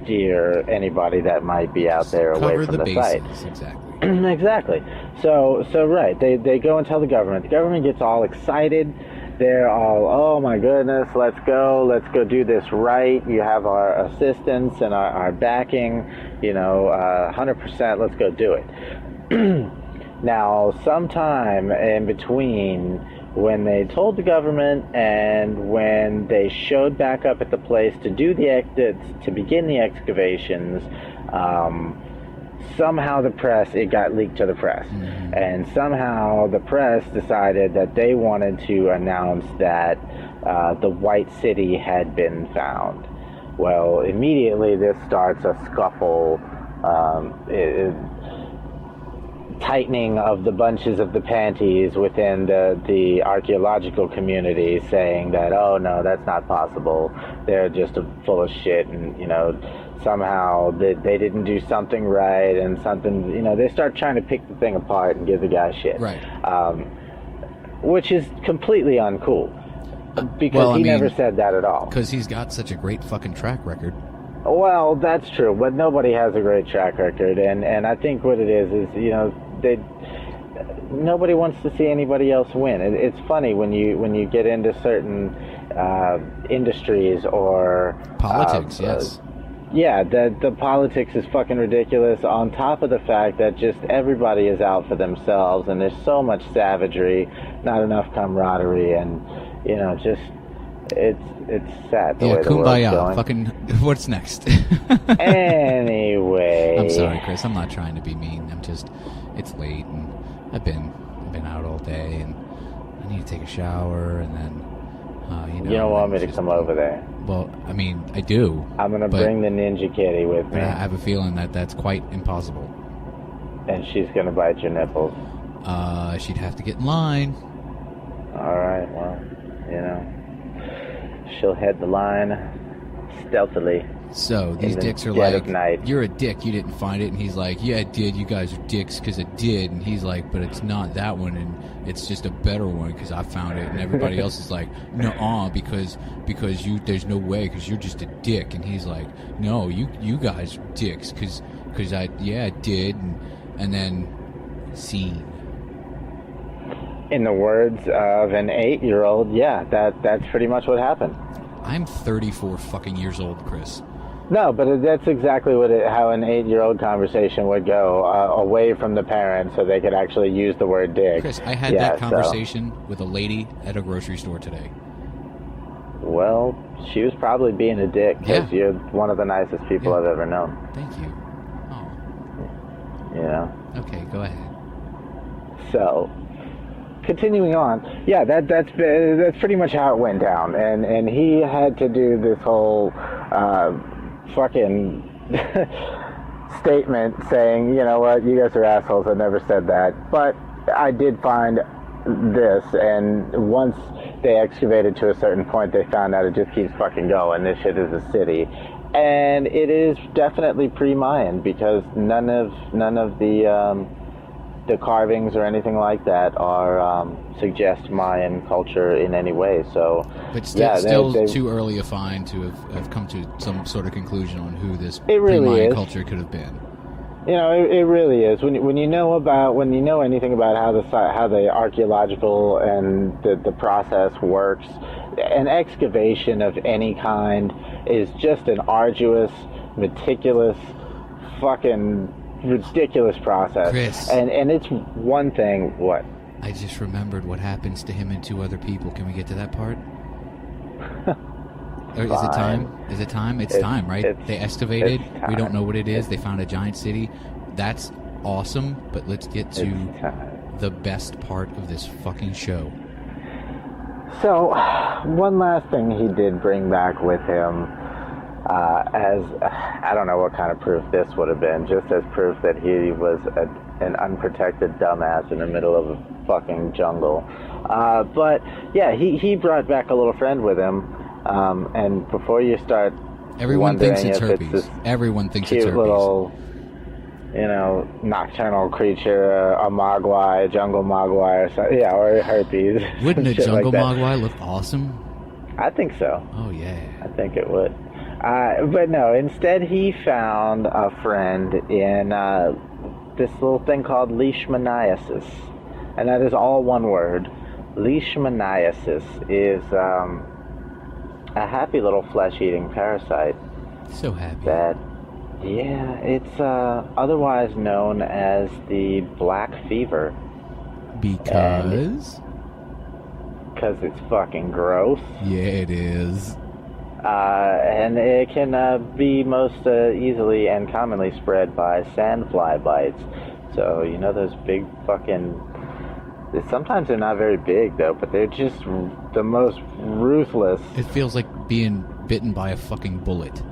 steer anybody that might be out there away from the site. Exactly. Exactly. So right. They go and tell the government. The government gets all excited. They're all, oh my goodness, let's go do this right. You have our assistance and our backing, 100%, let's go do it. Now, sometime in between when they told the government and when they showed back up at the place to begin the excavations, somehow it got leaked to the press. And somehow the press decided that they wanted to announce that the White City had been found. Well, immediately this starts a scuffle, tightening of the bunches of the panties within the archaeological community, saying that, oh no, that's not possible. They're just full of shit, and somehow they didn't do something right, and something, they start trying to pick the thing apart and give the guy shit. Right. Which is completely uncool. Because he never said that at all. Because he's got such a great fucking track record. Well, that's true, but nobody has a great track record, and I think what it is nobody wants to see anybody else win. It's funny when you get into certain industries or politics. Yes. Yeah, the politics is fucking ridiculous, on top of the fact that just everybody is out for themselves, and there's so much savagery, not enough camaraderie, and just it's sad the way the world's going. Fucking, what's next? Anyway, I'm sorry, Chris. I'm not trying to be mean. It's late, and I've been out all day, and I need to take a shower, and then you don't want me to come over there. Well, I mean, I do. I'm gonna bring the Ninja Kitty with me. I have a feeling that that's quite impossible. And she's gonna bite your nipples. She'd have to get in line. All right. Well, she'll head the line stealthily. So these dicks are like, you're a dick, you didn't find it. And he's like, yeah, I did. You guys are dicks because I did. And he's like, but it's not that one, and it's just a better one because I found it. And everybody else is like, nuh-uh, because there's no way, because you're just a dick. And he's like, no, you guys are dicks because I did. And then scene. In the words of an 8-year-old, yeah, that's pretty much what happened. I'm 34 fucking years old, Chris. No, but that's exactly how an 8-year-old conversation would go, away from the parents, so they could actually use the word dick. Chris, I had that conversation with a lady at a grocery store today. Well, she was probably being a dick, because you're one of the nicest people I've ever known. Thank you. Oh. Okay, go ahead. So, continuing on, that's pretty much how it went down, and he had to do this whole fucking statement saying, you know what, you guys are assholes, I never said that, but I did find this, and once they excavated to a certain point, they found out it just keeps fucking going. This shit is a city, and it is definitely pre-Mayan, because none of the carvings or anything like that are suggest Mayan culture in any way. So, but still too early to find to have come to some sort of conclusion on who this pre-Mayan culture could have been. It really is. When you know anything about how the archaeological and the process works, an excavation of any kind is just an arduous, meticulous, fucking ridiculous process. Chris, and it's one thing. What? I just remembered what happens to him and 2 other people. Can we get to that part? Or is it time? Is it time? It's time, right? They excavated. We don't know what it is. They found a giant city. That's awesome, but let's get to the best part of this fucking show. So, one last thing he did bring back with him, as I don't know what kind of proof this would have been, just as proof that he was an unprotected dumbass in the middle of a fucking jungle. But yeah, he brought back a little friend with him, And before you start Everyone thinks it's wondering if herpes. this Everyone thinks it's cute herpes. little, nocturnal creature, a mogwai, a jungle mogwai, or something, or herpes. Wouldn't a shit jungle like that. mogwai look awesome? I think so. Oh, yeah. I think it would. But no, instead he found a friend in this little thing called leishmaniasis. And that is all one word. Leishmaniasis is a happy little flesh-eating parasite So happy. that, it's otherwise known as the black fever. Because? Because it's fucking gross. Yeah, it is. And it can be most easily and commonly spread by sandfly bites. So, those big fucking... Sometimes they're not very big, though, but they're just the most ruthless. It feels like being bitten by a fucking bullet.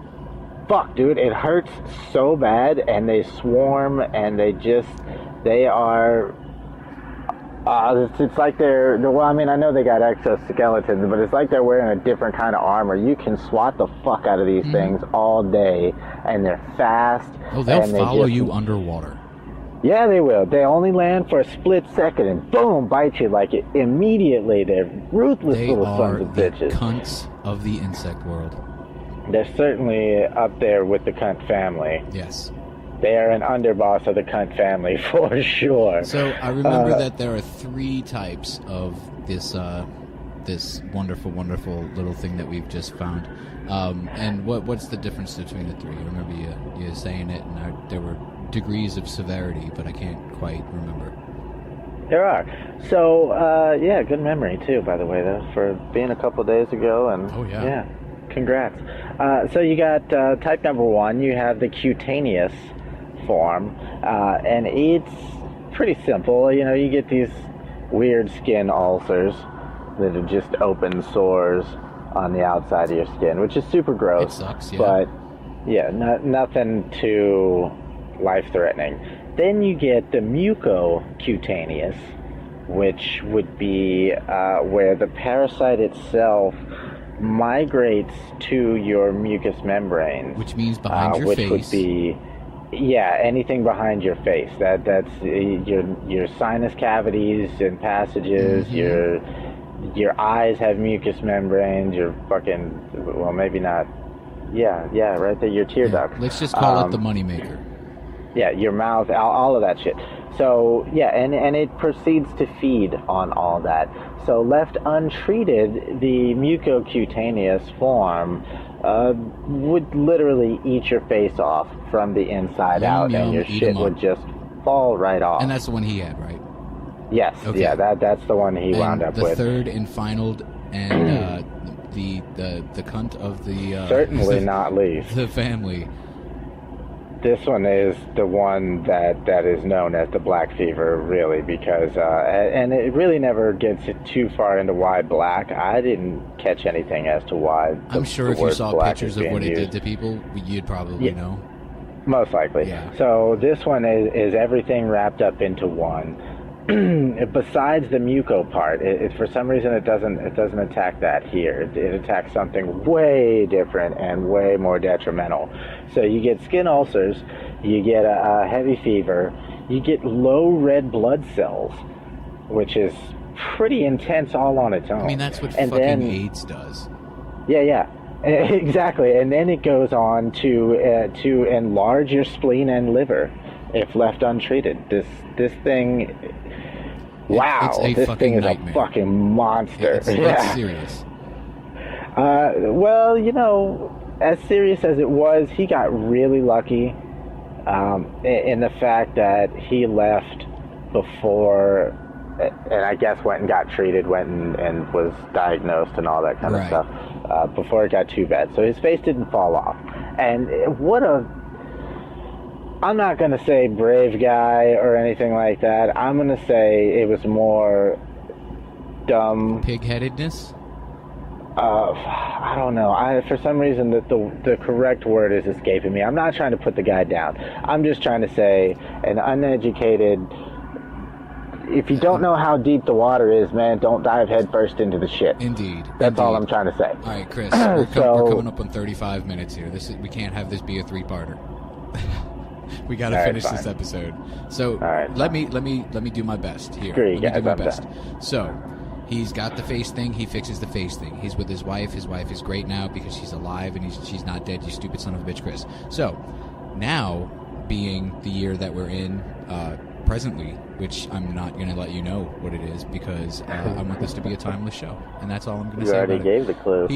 Fuck, dude, it hurts so bad, and they swarm, and they are... it's like well, I mean, I know they got exoskeletons, but it's like they're wearing a different kind of armor. You can swat the fuck out of these things all day, and they're fast. Oh, they'll follow you underwater. Yeah, they will. They only land for a split second, and boom, bite you like it immediately. They're ruthless little sons of bitches. They are the cunts of the insect world. They're certainly up there with the cunt family. Yes. They are an underboss of the cunt family for sure. So I remember that there are 3 types of this this wonderful, wonderful little thing that we've just found. And what's the difference between the 3? I remember you saying it, and there were degrees of severity, but I can't quite remember. There are. So, good memory too, by the way, though, for being a couple days ago. And oh, yeah. Yeah, congrats. So you got type number 1, you have the cutaneous form, and it's pretty simple. You get these weird skin ulcers that are just open sores on the outside of your skin, which is super gross. It sucks, yeah. But, nothing too life-threatening. Then you get the mucocutaneous, which would be where the parasite itself migrates to your mucous membranes, which means behind your which face. Which would be, anything behind your face. That's your sinus cavities and passages. Your eyes have mucous membranes. Your fucking, well, maybe not. Yeah, right there. Your tear duct. Let's just call it the moneymaker. Yeah, your mouth, all of that shit. So, and it proceeds to feed on all that. So, left untreated, the mucocutaneous form would literally eat your face off from the inside out, and your shit would just fall right off. And that's the one he had, right? Yes, okay. Yeah, that's the one he wound up with. The third and final, and the cunt of the... certainly not least. The family. This one is the one that is known as the black fever, really, because and it really never gets too far into why black. I didn't catch anything as to why. I'm sure if you saw pictures of what it did to people, you'd probably know. Most likely. Yeah. So this one is everything wrapped up into one. Besides the muco part, for some reason it doesn't attack that here. It attacks something way different and way more detrimental. So you get skin ulcers, you get a heavy fever, you get low red blood cells, which is pretty intense all on its own. I mean, that's what fucking AIDS does. Yeah. Exactly. And then it goes on to enlarge your spleen and liver if left untreated. This thing... Wow, this thing is nightmare. A fucking monster. It's serious. Well, as serious as it was, he got really lucky in the fact that he left before, and I guess went and got treated, went and was diagnosed and all that kind of stuff before it got too bad. So his face didn't fall off. And I'm not going to say brave guy or anything like that. I'm going to say it was more dumb. Pig-headedness? I don't know. For some reason, the correct word is escaping me. I'm not trying to put the guy down. I'm just trying to say an uneducated if you don't know how deep the water is, man, don't dive headfirst into the shit. Indeed. That's all I'm trying to say. All right, Chris, we're coming up on 35 minutes here. We can't have this be a 3-parter. We got to finish this episode. So let me do my best here. Screw you let me guys, do my I'm best. done. So he's got the face thing. He fixes the face thing. He's with his wife. His wife is great now because she's alive and she's not dead. You stupid son of a bitch, Chris. So now, being the year that we're in presently, which I'm not going to let you know what it is because I want this to be a timeless show, and that's all I'm going to say. You already gave the clue.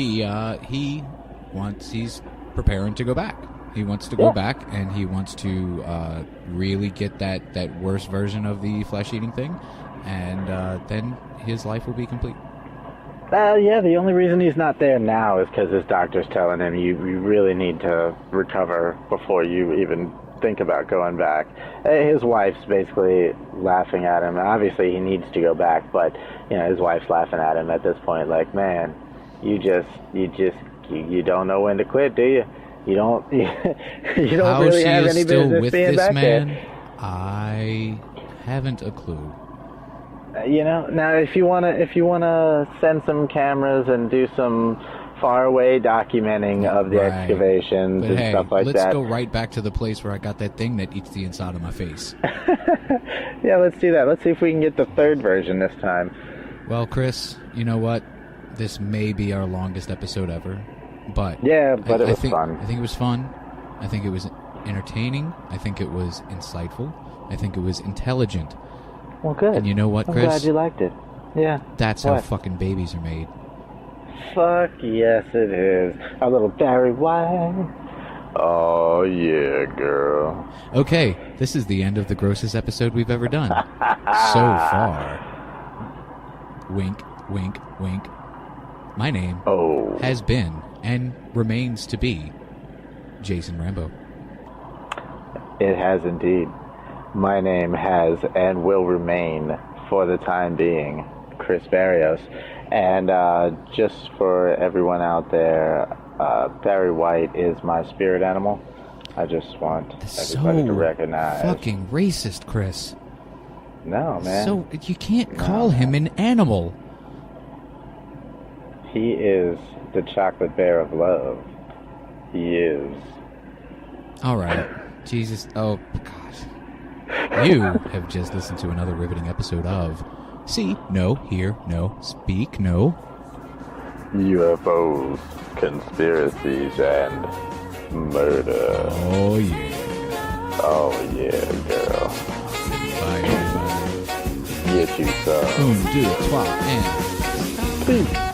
He's preparing to go back. He wants to go back, and he wants to really get that worst version of the flesh-eating thing, and then his life will be complete. The only reason he's not there now is because his doctor's telling him you really need to recover before you even think about going back. His wife's basically laughing at him. Obviously, he needs to go back, but his wife's laughing at him at this point, like, man, you don't know when to quit, do you? You don't really have any business being back there. I haven't a clue. Now if you wanna send some cameras and do some faraway documenting of the excavations and stuff like that. Let's go right back to the place where I got that thing that eats the inside of my face. Yeah, let's do that. Let's see if we can get the third version this time. Well, Chris, you know what? This may be our longest episode ever, but it was fun. I think it was fun. I think it was entertaining. I think it was insightful. I think it was intelligent. Well, good. And you know what, Chris? I'm glad you liked it. Yeah. That's how fucking babies are made. Fuck yes, it is. Our little Barry White. Oh, yeah, girl. Okay, this is the end of the grossest episode we've ever done. So far. Wink, wink, wink. My name has been and remains to be Jason Rambo. It has indeed. My name has and will remain, for the time being, Chris Barrios. And just for everyone out there, Barry White is my spirit animal. I just want everybody to recognize. Fucking racist, Chris. No, man. So you can't call him an animal. He is the chocolate bear of love. He is. All right. Jesus. Oh, God. You have just listened to another riveting episode of See, No, Hear, No, Speak, No. UFOs, conspiracies, and murder. Oh, yeah. Oh, yeah, girl. Bye, everybody. Get you some. 1, 2, 3, and... Peace.